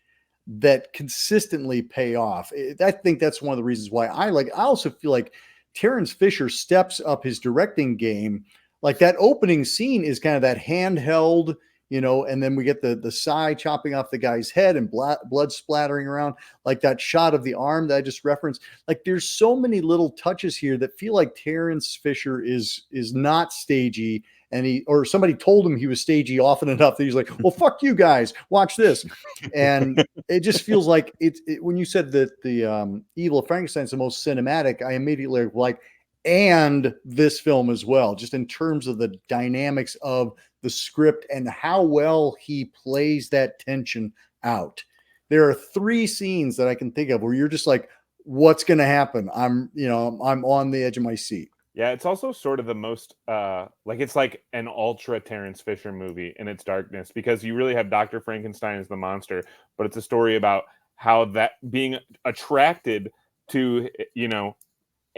that consistently pay off. I think that's one of the reasons why I also feel like Terence Fisher steps up his directing game. Like, that opening scene is kind of that handheld, and then we get the Psy chopping off the guy's head and blood splattering around, like that shot of the arm that I just referenced. Like, there's so many little touches here that feel like Terence Fisher is not stagey, and somebody told him he was stagey often enough that he's like, well, fuck you guys, watch this. And it just feels like when you said that the Evil of Frankenstein is the most cinematic, I immediately like, and this film as well, just in terms of the dynamics of the script and how well he plays that tension out. There are 3 scenes that I can think of where you're just like, what's going to happen? I'm on the edge of my seat. Yeah, it's also sort of the most it's like an ultra Terence Fisher movie in its darkness, because you really have Dr. Frankenstein as the monster, but it's a story about how that being attracted to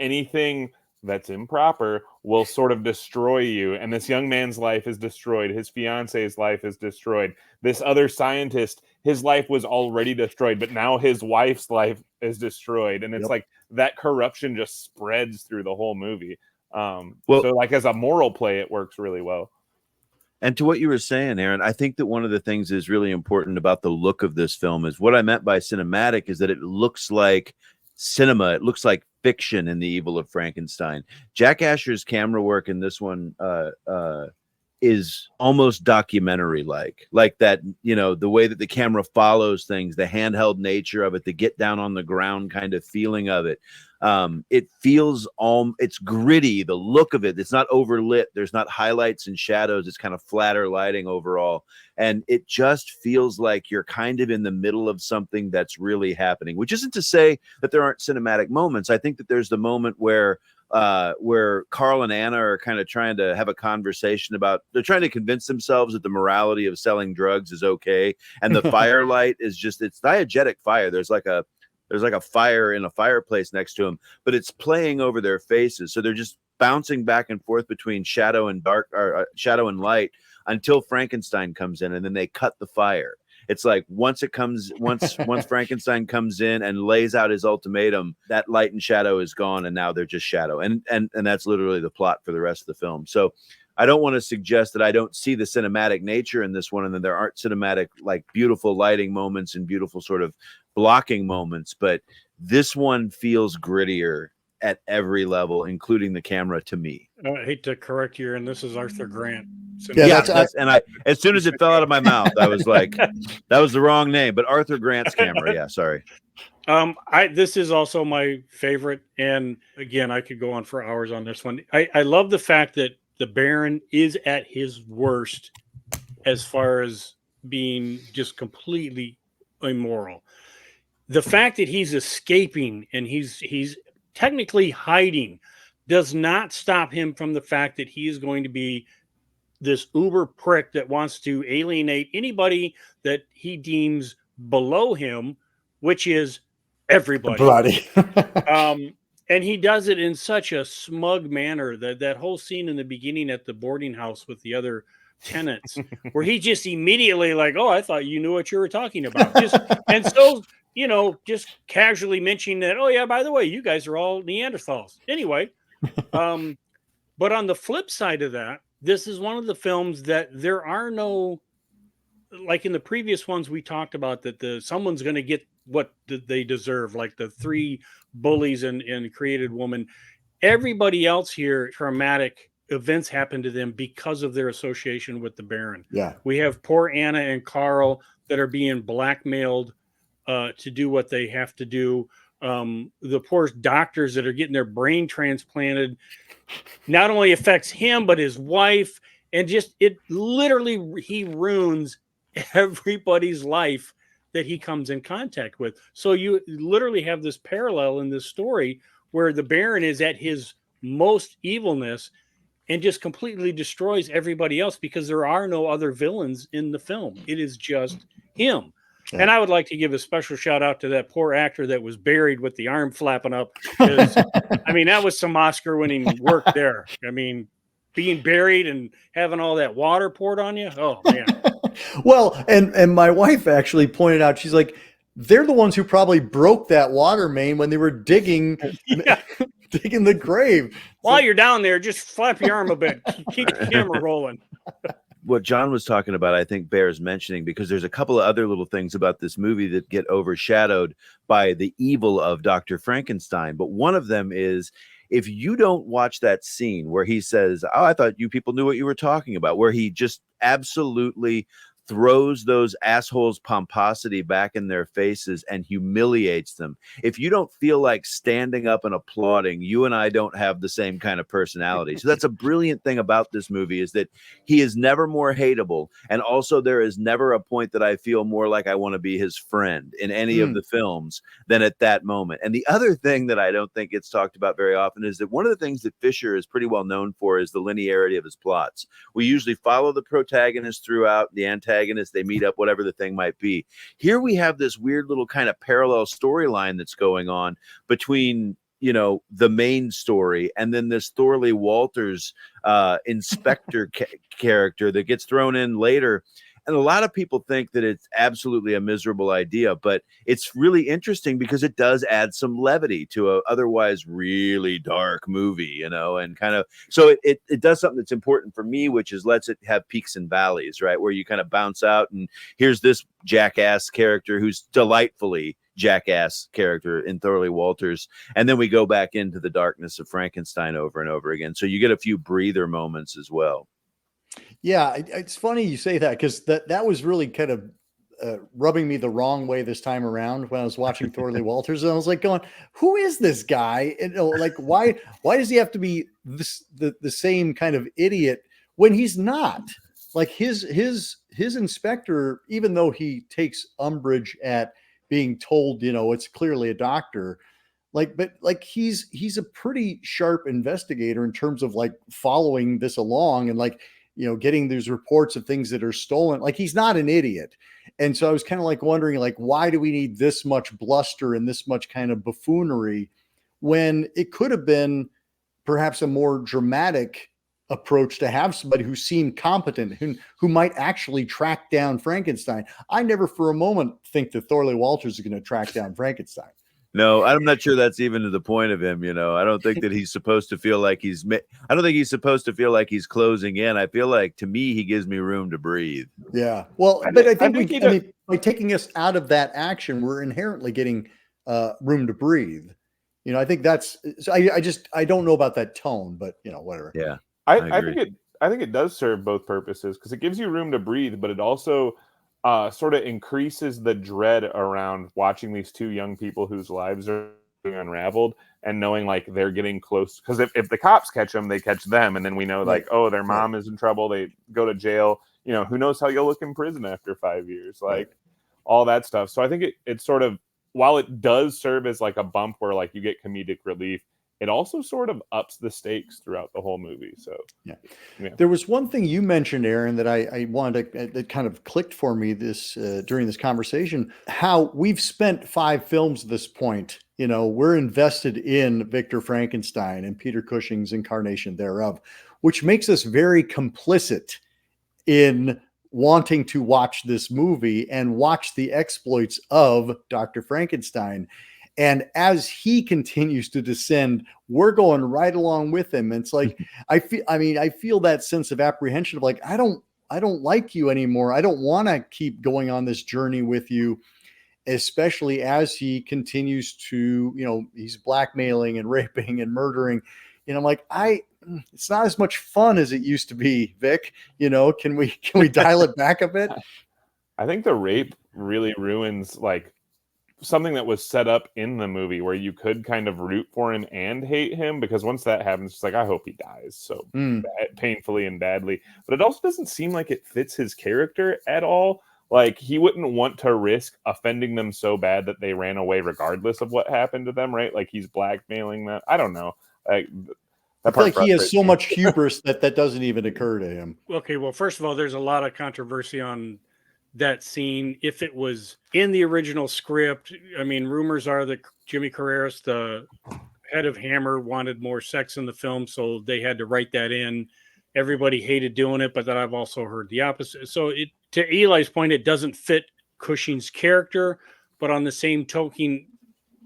anything that's improper will sort of destroy you. And this young man's life is destroyed. His fiance's life is destroyed. This other scientist, his life was already destroyed, but now his wife's life is destroyed. And it's like that corruption just spreads through the whole movie. So like as a moral play, it works really well. And to what you were saying, Aaron, I think that one of the things is really important about the look of this film is what I meant by cinematic is that it looks like cinema. It looks like fiction in The Evil of Frankenstein. Jack Asher's camera work in this one is almost documentary like that, you know, the way that the camera follows things, the handheld nature of it, the get down on the ground kind of feeling of it. It feels it's gritty, the look of it. It's not overlit. There's not highlights and shadows. It's kind of flatter lighting overall. And it just feels like you're kind of in the middle of something that's really happening, which isn't to say that there aren't cinematic moments. I think that there's the moment where Carl and Anna are kind of trying to have a conversation about, they're trying to convince themselves that the morality of selling drugs is okay. And the firelight is just, it's diegetic fire. There's like a fire in a fireplace next to them, but it's playing over their faces. So they're just bouncing back and forth between shadow and dark, or shadow and light, until Frankenstein comes in, and then they cut the fire. It's like once Frankenstein comes in and lays out his ultimatum, that light and shadow is gone, and now they're just shadow. And that's literally the plot for the rest of the film. So I don't want to suggest that I don't see the cinematic nature in this one, and that there aren't cinematic, like, beautiful lighting moments and beautiful sort of blocking moments, but this one feels grittier at every level, including the camera, to me. I hate to correct you, and this is Arthur Grant. So Yeah, I as soon as it fell out of my mouth, I was like, that was the wrong name, but Arthur Grant's camera. Yeah, sorry. This is also my favorite, and again, I could go on for hours on this one. I love the fact that the Baron is at his worst as far as being just completely immoral. The fact that he's escaping and he's technically hiding does not stop him from the fact that he is going to be this uber prick that wants to alienate anybody that he deems below him, which is everybody. Bloody. And he does it in such a smug manner that whole scene in the beginning at the boarding house with the other tenants, where he just immediately like, oh, I thought you knew what you were talking about. And so, you know, just casually mentioning that, oh yeah, by the way, you guys are all Neanderthals. Anyway, but on the flip side of that, this is one of the films that there are no, like in the previous ones we talked about, that someone's going to get what they deserve, like the three bullies and created woman. Everybody else here, traumatic events happen to them because of their association with the Baron. Yeah. We have poor Anna and Carl that are being blackmailed to do what they have to do. The poor doctors that are getting their brain transplanted not only affects him, but his wife. And just, it literally, he ruins everybody's life that he comes in contact with. So you literally have this parallel in this story where the Baron is at his most evilness and just completely destroys everybody else, because there are no other villains in the film. It is just him. Yeah. And I would like to give a special shout out to that poor actor that was buried with the arm flapping up. I mean, that was some Oscar-winning work there. I mean, being buried and having all that water poured on you. Oh, man. Well, and my wife actually pointed out, she's like, they're the ones who probably broke that water main when they were digging digging the grave. While you're down there, just flap your arm a bit. Keep the camera rolling. What John was talking about, I think, bears mentioning, because there's a couple of other little things about this movie that get overshadowed by the evil of Dr. Frankenstein. But one of them is, if you don't watch that scene where he says, oh, I thought you people knew what you were talking about, where he just absolutely throws those assholes' pomposity back in their faces and humiliates them. If you don't feel like standing up and applauding, you and I don't have the same kind of personality. So that's a brilliant thing about this movie, is that he is never more hateable. And also, there is never a point that I feel more like I want to be his friend in any of the films than at that moment. And the other thing that I don't think gets talked about very often is that one of the things that Fisher is pretty well known for is the linearity of his plots. We usually follow the protagonist throughout, the antagonist, they meet up, whatever the thing might be. Here we have this weird little kind of parallel storyline that's going on between, you know, the main story and then this Thorley Walters inspector character that gets thrown in later. And a lot of people think that it's absolutely a miserable idea, but it's really interesting because it does add some levity to a otherwise really dark movie, you know, and kind of, so it does something that's important for me, which is lets it have peaks and valleys, right? Where you kind of bounce out and here's this jackass character who's delightfully jackass character in Thorley Walters. And then we go back into the darkness of Frankenstein over and over again. So you get a few breather moments as well. Yeah, it's funny you say that, because that was really kind of rubbing me the wrong way this time around when I was watching Thorley Walters, and I was like going, "Who is this guy? And, like, why does he have to be the same kind of idiot when he's not?" Like his inspector, even though he takes umbrage at being told, it's clearly a doctor, but like he's a pretty sharp investigator in terms of like following this along, and like getting these reports of things that are stolen. Like, he's not an idiot. And so I was kind of like wondering, like, why do we need this much bluster and this much kind of buffoonery when it could have been perhaps a more dramatic approach to have somebody who seemed competent, who might actually track down Frankenstein. I never for a moment think that Thorley Walters is going to track down Frankenstein. No, I'm not sure that's even to the point of him. I don't think that he's supposed to feel like I don't think he's supposed to feel like he's closing in. I feel like, to me, he gives me room to breathe. Yeah. Well, but I think by taking us out of that action, we're inherently getting room to breathe. I think that's, so I don't know about that tone, but whatever. Yeah. I think it does serve both purposes, because it gives you room to breathe, but it also sort of increases the dread around watching these two young people whose lives are being unraveled, and knowing like they're getting close. Because if the cops catch them, they catch them, and then we know like, oh, their mom is in trouble. They go to jail. Who knows how you'll look in prison after 5 years, like all that stuff. So I think it sort of, while it does serve as like a bump where like you get comedic relief, it also sort of ups the stakes throughout the whole movie. So yeah. There was one thing you mentioned, Aaron, that I wanted to, that kind of clicked for me during this conversation, how we've spent 5 films at this point. We're invested in Victor Frankenstein and Peter Cushing's incarnation thereof, which makes us very complicit in wanting to watch this movie and watch the exploits of Dr. Frankenstein. And as he continues to descend, we're going right along with him. And it's like, I feel that sense of apprehension of like, I don't like you anymore. I don't want to keep going on this journey with you, especially as he continues to, he's blackmailing and raping and murdering. I'm like, it's not as much fun as it used to be, Vic. Can we dial it back a bit? I think the rape really ruins like something that was set up in the movie where you could kind of root for him and hate him, because once that happens, it's like, I hope he dies so painfully and badly. But it also doesn't seem like it fits his character at all. Like, he wouldn't want to risk offending them so bad that they ran away regardless of what happened to them, right? Like, he's blackmailing them. I don't know. I feel like he has so much hubris that doesn't even occur to him. Okay, well, first of all, there's a lot of controversy on that scene. If it was in the original script, I mean, rumors are that Jimmy Carreras, the head of Hammer, wanted more sex in the film, so they had to write that in. Everybody hated doing it, but then I've also heard the opposite. So to Eli's point, it doesn't fit Cushing's character, but on the same token,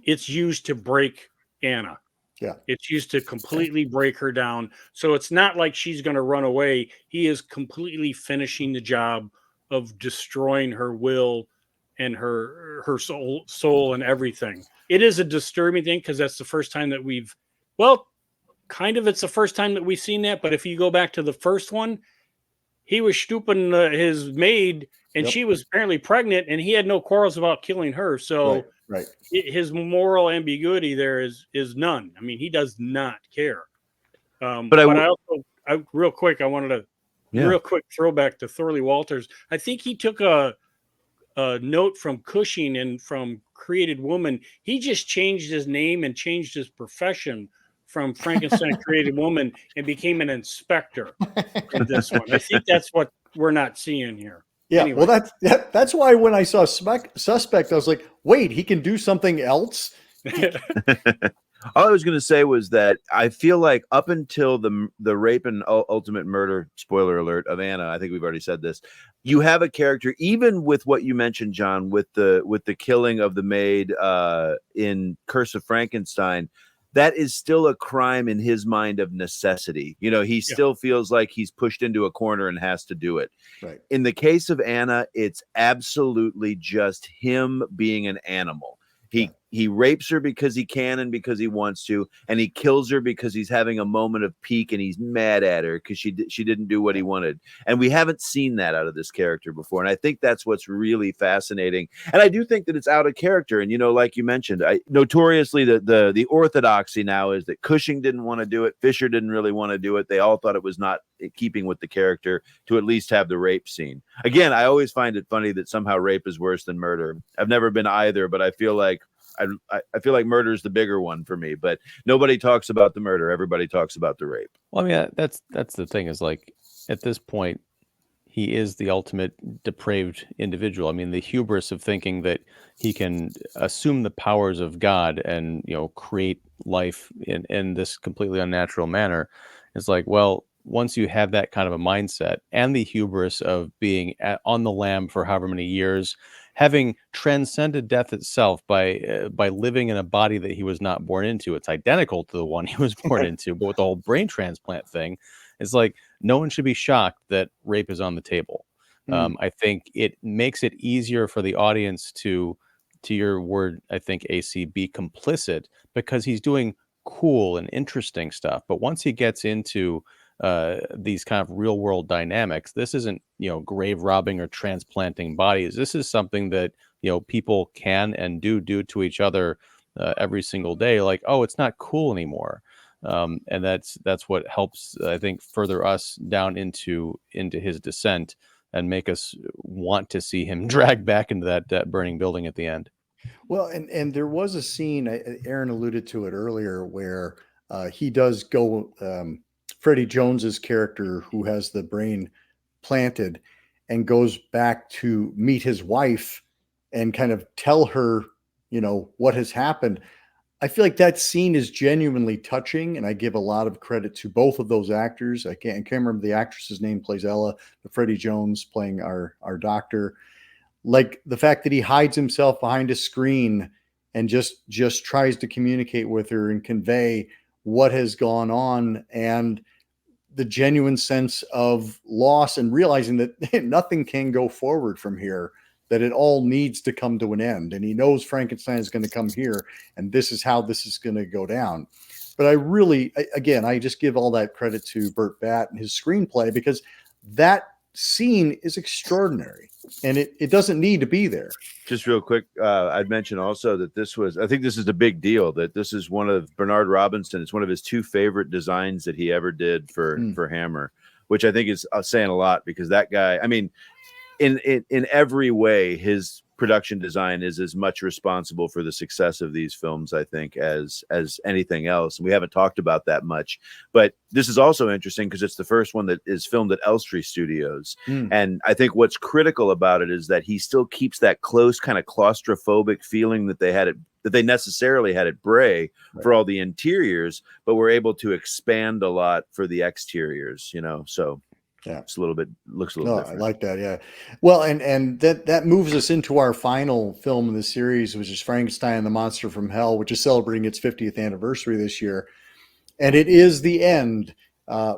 it's used to break Anna. Yeah. It's used to completely break her down. So it's not like she's going to run away. He is completely finishing the job of destroying her will and her soul and everything. It is a disturbing thing, because that's the first time that it's the first time that we've seen that. But if you go back to the first one, he was stooping his maid, and she was apparently pregnant, and he had no quarrels about killing her. So right. His moral ambiguity there is none. I mean, he does not care. Real quick, I wanted to real quick throwback to Thorley Walters. I think he took a note from Cushing and from Created Woman. He just changed his name and changed his profession from Frankenstein Created Woman and became an inspector in this one. I think that's what we're not seeing here. Yeah, anyway. Well, that's why when I saw Suspect, I was like, wait, he can do something else? All I was going to say was that I feel like up until the rape and ultimate murder, spoiler alert, of Anna, I think we've already said this, you have a character, even with what you mentioned, John, with the killing of the maid in Curse of Frankenstein, that is still a crime in his mind of necessity. He still feels like he's pushed into a corner and has to do it. Right. In the case of Anna, it's absolutely just him being an animal. He he rapes her because he can and because he wants to, and he kills her because he's having a moment of pique and he's mad at her because she didn't do what he wanted. And we haven't seen that out of this character before, and I think that's what's really fascinating. And I do think that it's out of character. And like you mentioned, notoriously the orthodoxy now is that Cushing didn't want to do it, Fisher didn't really want to do it. They all thought it was not keeping with the character to at least have the rape scene. Again, I always find it funny that somehow rape is worse than murder. I've never been either, but I feel like murder is the bigger one for me. But nobody talks about the murder. Everybody talks about the rape. Well, I mean, that's the thing is, like, at this point, he is the ultimate depraved individual. I mean, the hubris of thinking that he can assume the powers of God and, create life in this completely unnatural manner. It's like, well, once you have that kind of a mindset and the hubris of being on the lam for however many years, having transcended death itself by living in a body that he was not born into, it's identical to the one he was born into, but with the whole brain transplant thing, it's like no one should be shocked that rape is on the table. I think it makes it easier for the audience to your word, I think, AC, be complicit because he's doing cool and interesting stuff. But once he gets into these kind of real world dynamics, this isn't, grave robbing or transplanting bodies. This is something that, people can and do to each other every single day. Like, oh, it's not cool anymore. And that's what helps, I think, further us down into his descent and make us want to see him dragged back into that burning building at the end. Well, and there was a scene, Aaron alluded to it earlier, where he does go, Freddie Jones's character, who has the brain planted, and goes back to meet his wife and kind of tell her, what has happened. I feel like that scene is genuinely touching, and I give a lot of credit to both of those actors. I can't remember the actress's name, plays Ella, but Freddie Jones playing our doctor. Like the fact that he hides himself behind a screen and just tries to communicate with her and convey what has gone on, and the genuine sense of loss and realizing that nothing can go forward from here, that it all needs to come to an end. And he knows Frankenstein is going to come here, and this is how this is going to go down. But I just give all that credit to Burt Batt and his screenplay, because that scene is extraordinary, and it doesn't need to be there. Just real quick, I'd mention also that I think this is a big deal, that this is one of Bernard Robinson. It's one of his 2 favorite designs that he ever did for Hammer, which I think is saying a lot, because that guy, I mean, in every way, his production design is as much responsible for the success of these films, I think, as anything else. And we haven't talked about that much, but this is also interesting because it's the first one that is filmed at Elstree Studios. And I think what's critical about it is that he still keeps that close kind of claustrophobic feeling that they necessarily had at Bray for all the interiors, but we're able to expand a lot for the exteriors, so. Yeah, it's looks a little different. I like that. Yeah. Well, and that moves us into our final film in the series, which is Frankenstein and the Monster from Hell, which is celebrating its 50th anniversary this year. And it is the end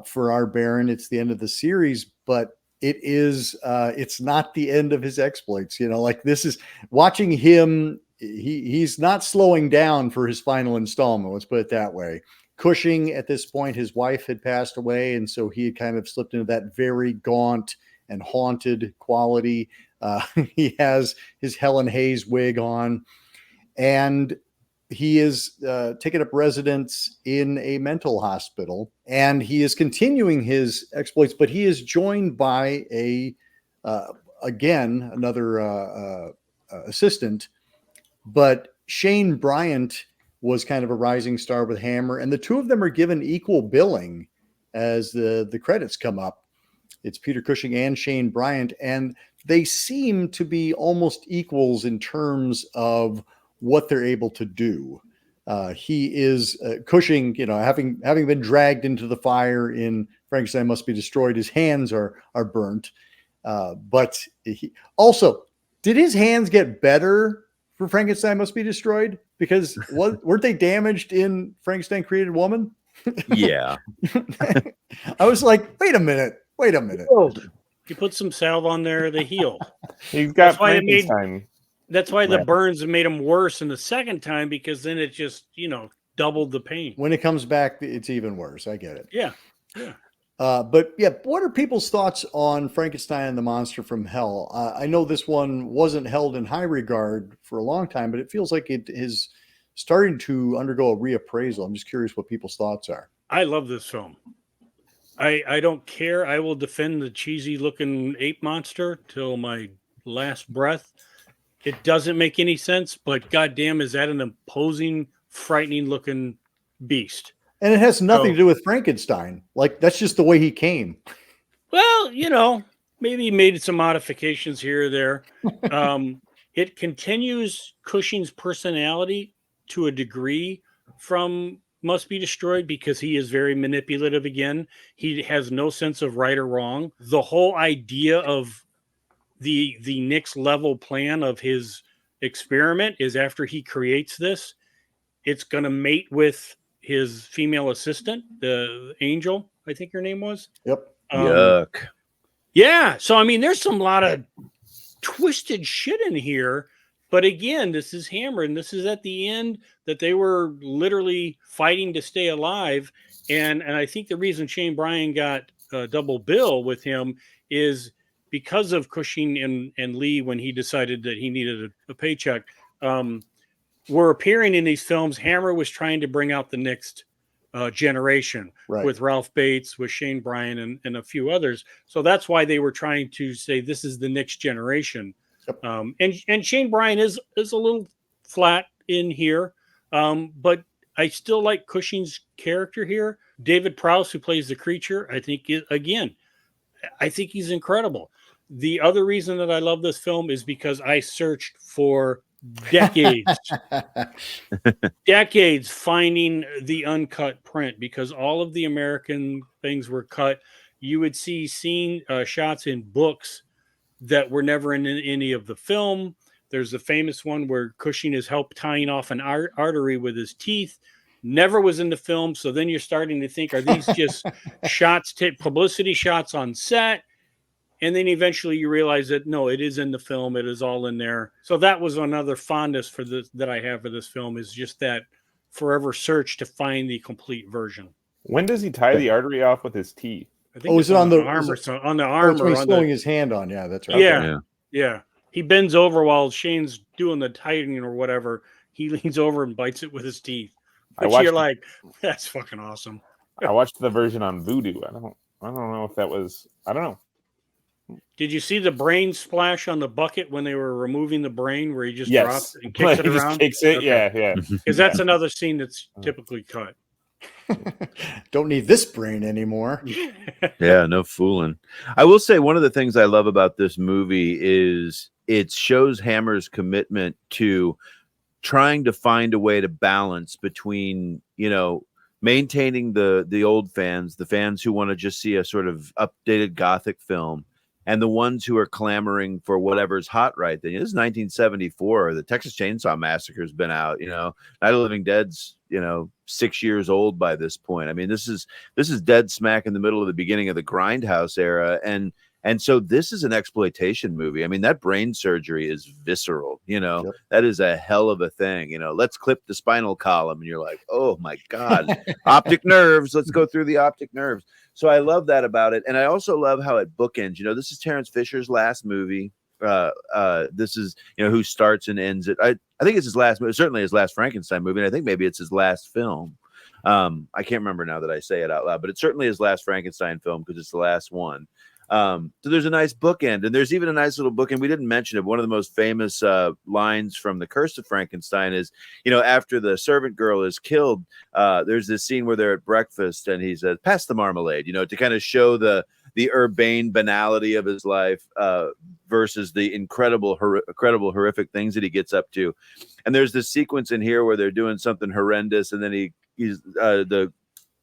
for our Baron. It's the end of the series, but it's not the end of his exploits. Like, this is watching him. He's not slowing down for his final installment. Let's put it that way. Cushing, at this point, his wife had passed away, and so he had kind of slipped into that very gaunt and haunted quality. He has his Helen Hayes wig on, and he is taking up residence in a mental hospital, and he is continuing his exploits, but he is joined by another assistant, but Shane Bryant was kind of a rising star with Hammer, and the 2 of them are given equal billing as the credits come up. It's Peter Cushing and Shane Bryant, and they seem to be almost equals in terms of what they're able to do. He is Cushing, having been dragged into the fire in Frankenstein Must Be Destroyed, his hands are burnt. But he also, did his hands get better for Frankenstein Must Be Destroyed? Because weren't they damaged in Frankenstein Created Woman? Yeah. I was like, wait a minute. You put some salve on there, they heal. He's got That's why Frankenstein. That's why the Right. burns made him worse in the second time, because then it just, doubled the pain. When it comes back, it's even worse. I get it. Yeah. Yeah. But yeah, what are people's thoughts on Frankenstein and the Monster from Hell? I know this one wasn't held in high regard for a long time, but it feels like it is starting to undergo a reappraisal. I'm just curious what people's thoughts are. I love this film. I don't care. I will defend the cheesy looking ape monster till my last breath. It doesn't make any sense, but goddamn, is that an imposing, frightening looking beast? And it has nothing to do with Frankenstein. Like, that's just the way he came. Well, maybe he made some modifications here or there. It continues Cushing's personality to a degree from Must Be Destroyed, because he is very manipulative again. He has no sense of right or wrong. The whole idea of the next level plan of his experiment is, after he creates this, it's going to mate with his female assistant, the Angel, I think her name was. Yep. Yuck. Yeah. So, I mean, there's some lot of twisted shit in here. But again, this is Hammer, and this is at the end that they were literally fighting to stay alive. And I think the reason Shane Bryan got a double bill with him is because of Cushing and Lee, when he decided that he needed a paycheck, were appearing in these films. Hammer was trying to bring out the next generation, Right. with Ralph Bates, with Shane Bryan, and a few others. So that's why they were trying to say this is the next generation. Yep. And Shane Bryan is a little flat in here, but I still like Cushing's character here. David Prowse, who plays the creature, I think he's incredible. The other reason that I love this film is because I searched for decades finding the uncut print, because all of the American things were cut. You would see shots in books that were never in any of the film. There's a famous one where Cushing is tying off an artery with his teeth. Never was in the film. So then you're starting to think, are these just publicity shots on set? And then eventually you realize that no, it is in the film. It is all in there. So that was another fondness that I have for this film, is just that forever search to find the complete version. When does he tie the artery off with his teeth? I think is it on the arm or so, on the Oh, arm, it's or when he's on throwing his hand on. Yeah, that's right. Yeah. He bends over while Shane's doing the tightening or whatever. He leans over and bites it with his teeth. But you're like, that's fucking awesome. I watched the version on Vudu. I don't know if that was. I don't know. Did you see the brain splash on the bucket when they were removing the brain, where he just Yes. drops it and kicks it He just around? kicks it. Okay. Yeah. Because that's another scene that's typically cut. Don't need this brain anymore. Yeah, no fooling. I will say one of the things I love about this movie is it shows Hammer's commitment to trying to find a way to balance between, maintaining the old fans, the fans who want to just see a sort of updated Gothic film, and the ones who are clamoring for whatever's hot right then. This is 1974. The Texas Chainsaw Massacre has been out. Night of the Living Dead's 6 years old by this point. I mean, this is dead smack in the middle of the beginning of the Grindhouse era, and so this is an exploitation movie. I mean, that brain surgery is visceral. Yep. That is a hell of a thing. Let's clip the spinal column, and you're like, oh my god, optic nerves. Let's go through the optic nerves. So I love that about it. And I also love how it bookends. This is Terence Fisher's last movie. This is, who starts and ends it. I think it's his last movie, certainly his last Frankenstein movie. And I think maybe it's his last film. I can't remember now that I say it out loud, but it's certainly his last Frankenstein film because it's the last one. So there's a nice bookend, and there's even a nice little bookend. We didn't mention it. One of the most famous lines from The Curse of Frankenstein is, after the servant girl is killed, there's this scene where they're at breakfast, and he says, "Pass the marmalade," to kind of show the urbane banality of his life versus the incredible, horrific things that he gets up to. And there's this sequence in here where they're doing something horrendous, and then the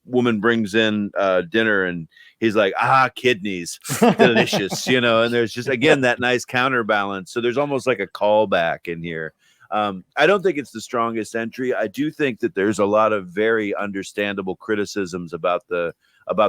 woman brings in dinner, and he's like, kidneys, delicious, and there's just, again, that nice counterbalance. So there's almost like a callback in here. I don't think it's the strongest entry. I do think that there's a lot of very understandable criticisms about the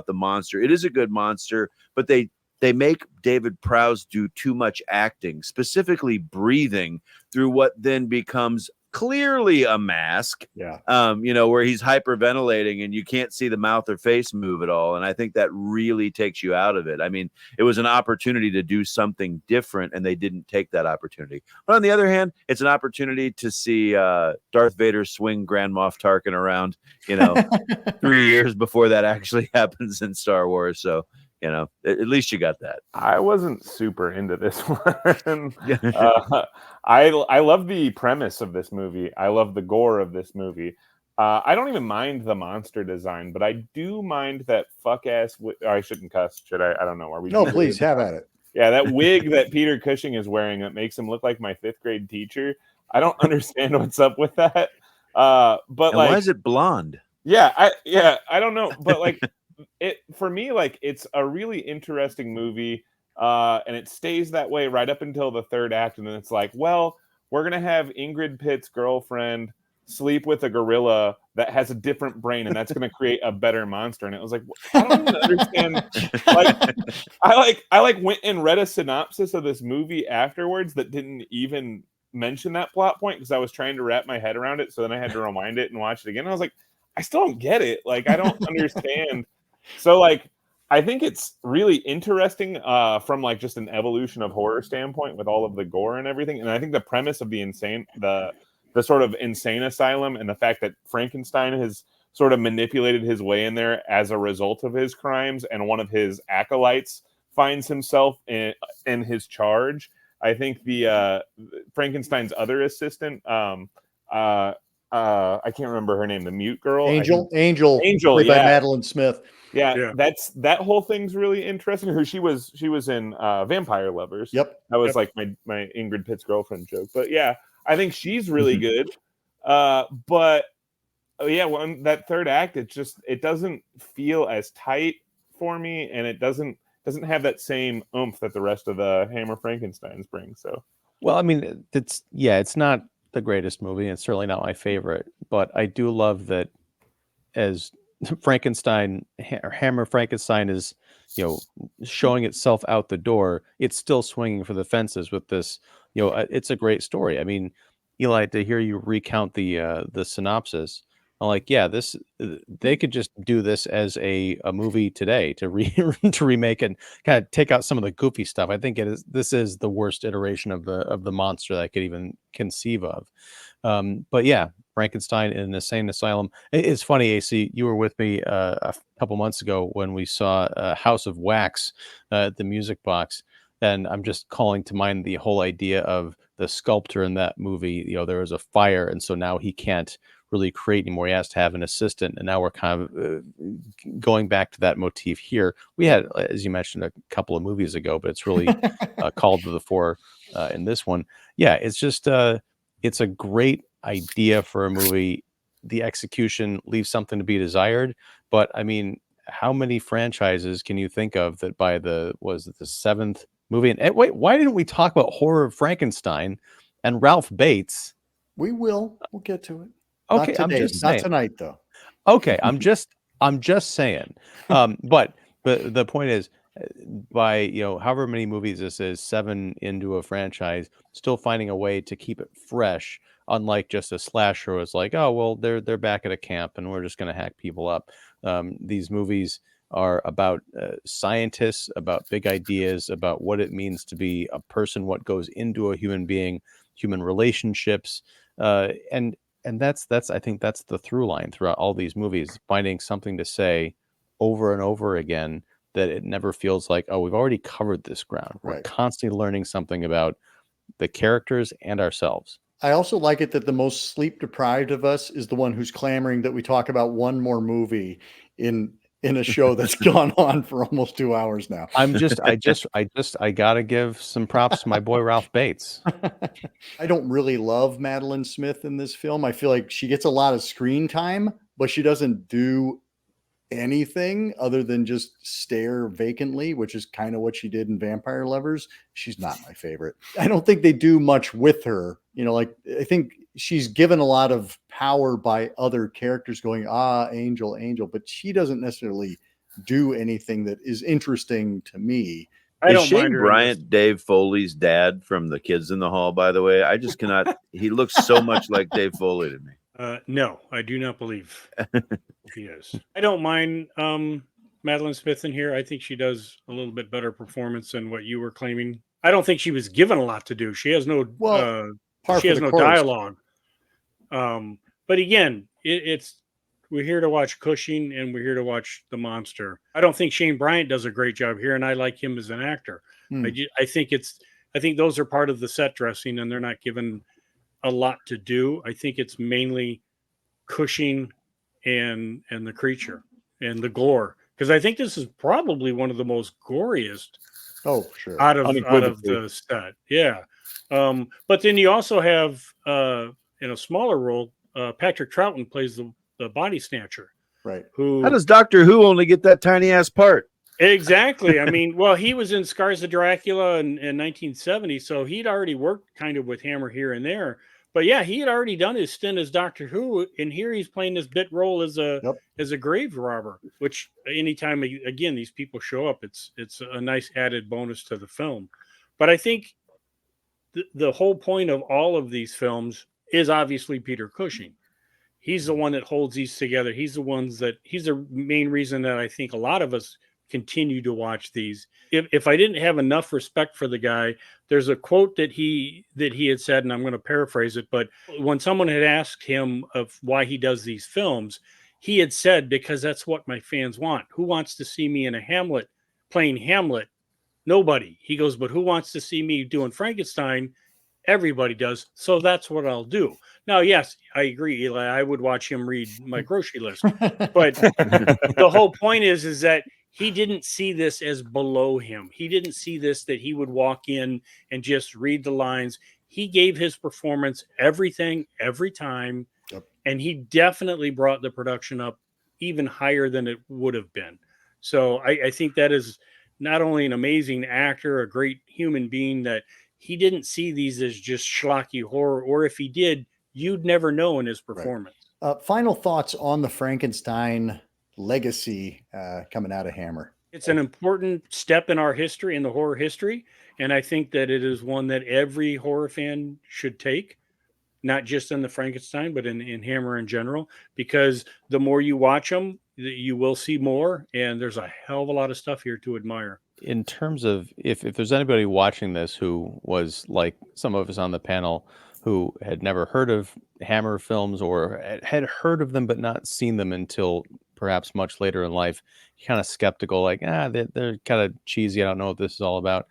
monster. It is a good monster, but they they make David Prowse do too much acting, specifically breathing through what then becomes clearly a mask. Yeah. Where he's hyperventilating and you can't see the mouth or face move at all. And I think that really takes you out of it. I mean, it was an opportunity to do something different, and they didn't take that opportunity. But on the other hand, it's an opportunity to see Darth Vader swing Grand Moff Tarkin around, 3 years before that actually happens in Star Wars. So, at least you got that. I wasn't super into this one. I love the premise of this movie. I love the gore of this movie. I don't even mind the monster design, but I do mind that fuck-ass... I shouldn't cuss, should I? I don't know. Are we? No, please, have at it. Yeah, that wig that Peter Cushing is wearing that makes him look like my 5th grade teacher. I don't understand what's up with that. But and why is it blonde? Yeah, I don't know. But for me, it's a really interesting movie. And it stays that way right up until the 3rd act, and then it's like, well, we're gonna have Ingrid Pitt's girlfriend sleep with a gorilla that has a different brain, and that's gonna create a better monster. And it was like, I don't even understand. I went and read a synopsis of this movie afterwards that didn't even mention that plot point because I was trying to wrap my head around it. So then I had to rewind it and watch it again. And I was like, I still don't get it. I don't understand. So I think it's really interesting from just an evolution of horror standpoint with all of the gore and everything. And I think the premise of the sort of insane asylum and the fact that Frankenstein has sort of manipulated his way in there as a result of his crimes, and one of his acolytes finds himself in his charge. I think the Frankenstein's other assistant, I can't remember her name, the mute girl. Angel, played by Madeline Smith. Yeah, that whole thing's really interesting. She was in Vampire Lovers. Yep. That was my Ingrid Pitt's girlfriend joke. But yeah, I think she's really good. But when that 3rd act, it doesn't feel as tight for me, and it doesn't have that same oomph that the rest of the Hammer Frankensteins bring. So, well, I mean, it's not the greatest movie, and it's certainly not my favorite, but I do love that as Frankenstein or Hammer Frankenstein is, showing itself out the door, it's still swinging for the fences with this. It's a great story. I mean, Eli, to hear you recount the synopsis, I'm like, yeah, they could just do this as a movie today to remake and kind of take out some of the goofy stuff. I think this is the worst iteration of the monster that I could even conceive of. But yeah, Frankenstein in an insane asylum. It's funny, AC, you were with me a couple months ago when we saw House of Wax at the Music Box, and I'm just calling to mind the whole idea of the sculptor in that movie. There was a fire, and so now he can't really create anymore. He has to have an assistant, and now we're kind of going back to that motif here. We had, as you mentioned, a couple of movies ago, but it's really called to the fore in this one. Yeah, it's just it's a great idea for a movie. The execution leaves something to be desired, but I mean, how many franchises can you think of that by the 7th movie? And wait, why didn't we talk about Horror of Frankenstein and Ralph Bates? We'll get to it. Okay, not tonight though. Okay, I'm just saying. But the point is, by however many movies this is, 7 into a franchise, still finding a way to keep it fresh, unlike just a slasher. It's like, oh well, they're back at a camp and we're just going to hack people up. These movies are about scientists, about big ideas, about what it means to be a person, what goes into a human being, human relationships, and that's I think that's the through line throughout all these movies, finding something to say over and over again, that it never feels like, oh, we've already covered this ground. We're constantly learning something about the characters and ourselves. I also like it that the most sleep deprived of us is the one who's clamoring that we talk about one more movie in a show that's gone on for almost 2 hours now. I gotta give some props to my boy Ralph Bates. I don't really love Madeline Smith in this film. I feel like she gets a lot of screen time, but she doesn't do anything other than just stare vacantly, which is kind of what she did in Vampire Lovers. She's not my favorite. I don't think they do much with her. I think she's given a lot of power by other characters going, angel, but she doesn't necessarily do anything that is interesting to me. I Is don't Shane mind her in Bryant Dave Foley's dad from The Kids in the Hall, by the way? I just cannot. He looks so much like Dave Foley to me. No, I do not believe he is. I don't mind Madeline Smith in here. I think she does a little bit better performance than what you were claiming. I don't think she was given a lot to do. She has no par she for has the no course. dialogue. But again, it's we're here to watch Cushing and we're here to watch the monster. I don't think Shane Bryant does a great job here, and I like him as an actor. I think those are part of the set dressing, and they're not given a lot to do. I think it's mainly Cushing and the creature and the gore, because I think this is probably one of the most goriest Oh, sure. out of Unequivocally. the set. Yeah. But then you also have in a smaller role, Patrick Troughton plays the body snatcher. Right. Who How does Doctor Who only get that tiny ass part? exactly? I mean, well, he was in Scars of Dracula in 1970, so he'd already worked kind of with Hammer here and there. But yeah, he had already done his stint as Doctor Who, and here he's playing this bit role as a grave robber. Which anytime again these people show up, it's a nice added bonus to the film. But I think the whole point of all of these films is obviously Peter Cushing. He's the one that holds these together. He's the main reason that I think a lot of us continue to watch these. If I didn't have enough respect for the guy, there's a quote that he had said, and I'm going to paraphrase it, but when someone had asked him of why he does these films, he had said, because that's what my fans want. Who wants to see me in a Hamlet playing Hamlet? Nobody. He goes, but who wants to see me doing Frankenstein? Everybody does. So that's what I'll do. Now, yes, I agree, Eli. I would watch him read my grocery list. But the whole point is that he didn't see this as below him. He didn't see this that he would walk in and just read the lines. He gave his performance everything, every time. Yep. And he definitely brought the production up even higher than it would have been. So I think that is not only an amazing actor, a great human being, that he didn't see these as just schlocky horror, or if he did, you'd never know in his performance. Right. Final thoughts on the Frankenstein legacy coming out of Hammer. It's an important step in our history, in the horror history, and I think that it is one that every horror fan should take, not just in the Frankenstein, but in Hammer in general, because the more you watch them, you will see more, and there's a hell of a lot of stuff here to admire. In terms of if there's anybody watching this who was like some of us on the panel who had never heard of Hammer films or had heard of them but not seen them until perhaps much later in life, kind of skeptical, like, they're kind of cheesy, I don't know what this is all about.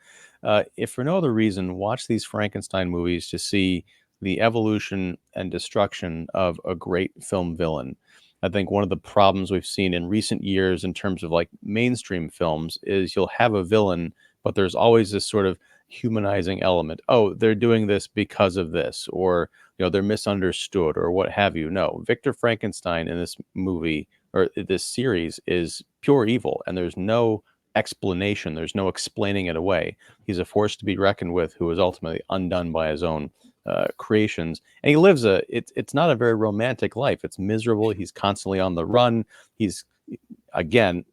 If for no other reason, watch these Frankenstein movies to see the evolution and destruction of a great film villain. I think one of the problems we've seen in recent years in terms of like mainstream films is you'll have a villain, but there's always this sort of humanizing element. Oh, they're doing this because of this, or, they're misunderstood or what have you. No, Victor Frankenstein in this movie or this series is pure evil, and there's no explanation. There's no explaining it away. He's a force to be reckoned with who is ultimately undone by his own creations, and he lives it's not a very romantic life. It's miserable. He's constantly on the run. He's again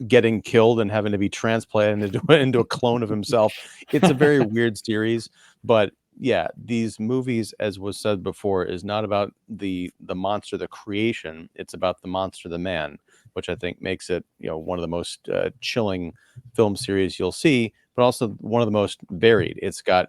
getting killed and having to be transplanted into a clone of himself. It's a very weird series, but yeah, these movies, as was said before, is not about the monster, the creation. It's about the monster, the man, which I think makes it one of the most chilling film series you'll see, but also one of the most varied. It's got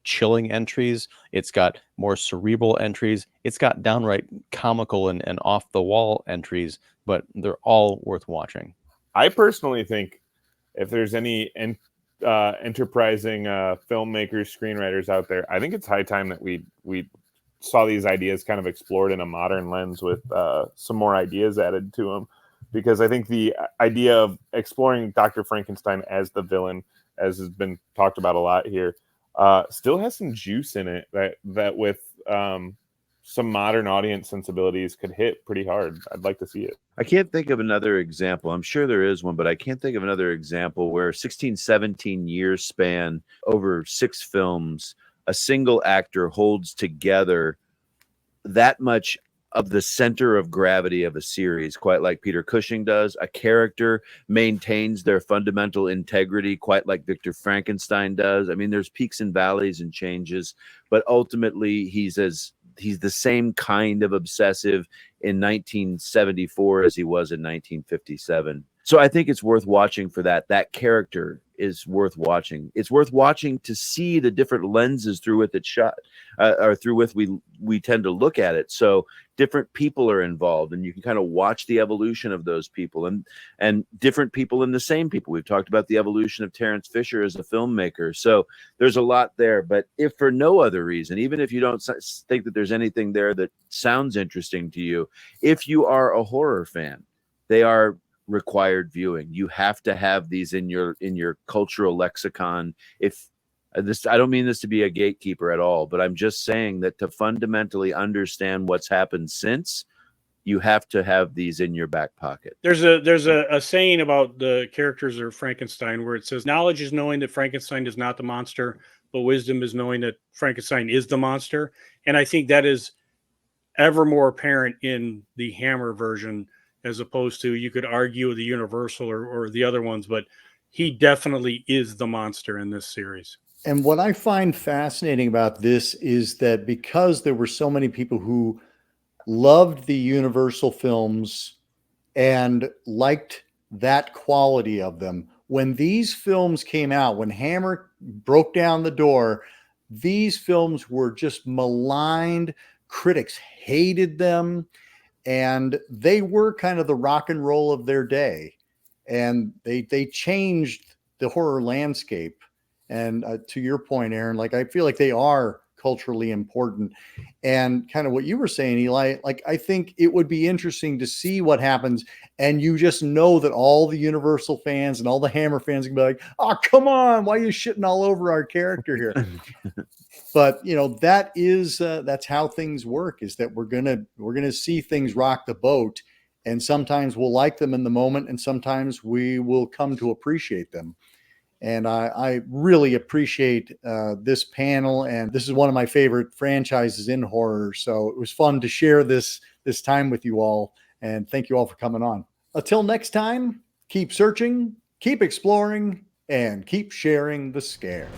chilling entries, it's got more cerebral entries, it's got downright comical and off the wall entries, but they're all worth watching. I personally think if there's any enterprising filmmakers, screenwriters out there, I think it's high time that we saw these ideas kind of explored in a modern lens with some more ideas added to them, because I think the idea of exploring Dr. Frankenstein as the villain, as has been talked about a lot here, still has some juice in it that with some modern audience sensibilities could hit pretty hard. I'd like to see it. I can't think of another example. I'm sure there is one, but I can't think of another example where 16, 17 years span over 6 films, a single actor holds together that much of the center of gravity of a series, quite like Peter Cushing does. A character maintains their fundamental integrity, quite like Victor Frankenstein does. I mean, there's peaks and valleys and changes, but ultimately he's the same kind of obsessive in 1974 as he was in 1957. So I think it's worth watching for that. That character is worth watching. It's worth watching to see the different lenses through which it's shot, or through which we tend to look at it. So different people are involved, and you can kind of watch the evolution of those people, and different people in the same people. We've talked about the evolution of Terence Fisher as a filmmaker. So there's a lot there. But if for no other reason, even if you don't think that there's anything there that sounds interesting to you, if you are a horror fan, they are required viewing. You have to have these in your cultural lexicon. If this, I don't mean this to be a gatekeeper at all, but I'm just saying that to fundamentally understand what's happened since, you have to have these in your back pocket. There's a saying about the characters of Frankenstein where it says, knowledge is knowing that Frankenstein is not the monster, but wisdom is knowing that Frankenstein is the monster. And I think that is ever more apparent in the Hammer version, as opposed to, you could argue, the Universal or the other ones, but he definitely is the monster in this series. And what I find fascinating about this is that because there were so many people who loved the Universal films and liked that quality of them, when these films came out, when Hammer broke down the door, these films were just maligned. Critics hated them. And they were kind of the rock and roll of their day. And they changed the horror landscape. And to your point, Aaron, like, I feel like they are culturally important. And kind of what you were saying, Eli, like, I think it would be interesting to see what happens. And you just know that all the Universal fans and all the Hammer fans can be like, oh, come on, why are you shitting all over our character here? But that is that's how things work, is that we're gonna see things rock the boat, and sometimes we'll like them in the moment, and sometimes we will come to appreciate them. And I really appreciate this panel, and this is one of my favorite franchises in horror. So it was fun to share this time with you all, and thank you all for coming on. Until next time, keep searching, keep exploring, and keep sharing the scare.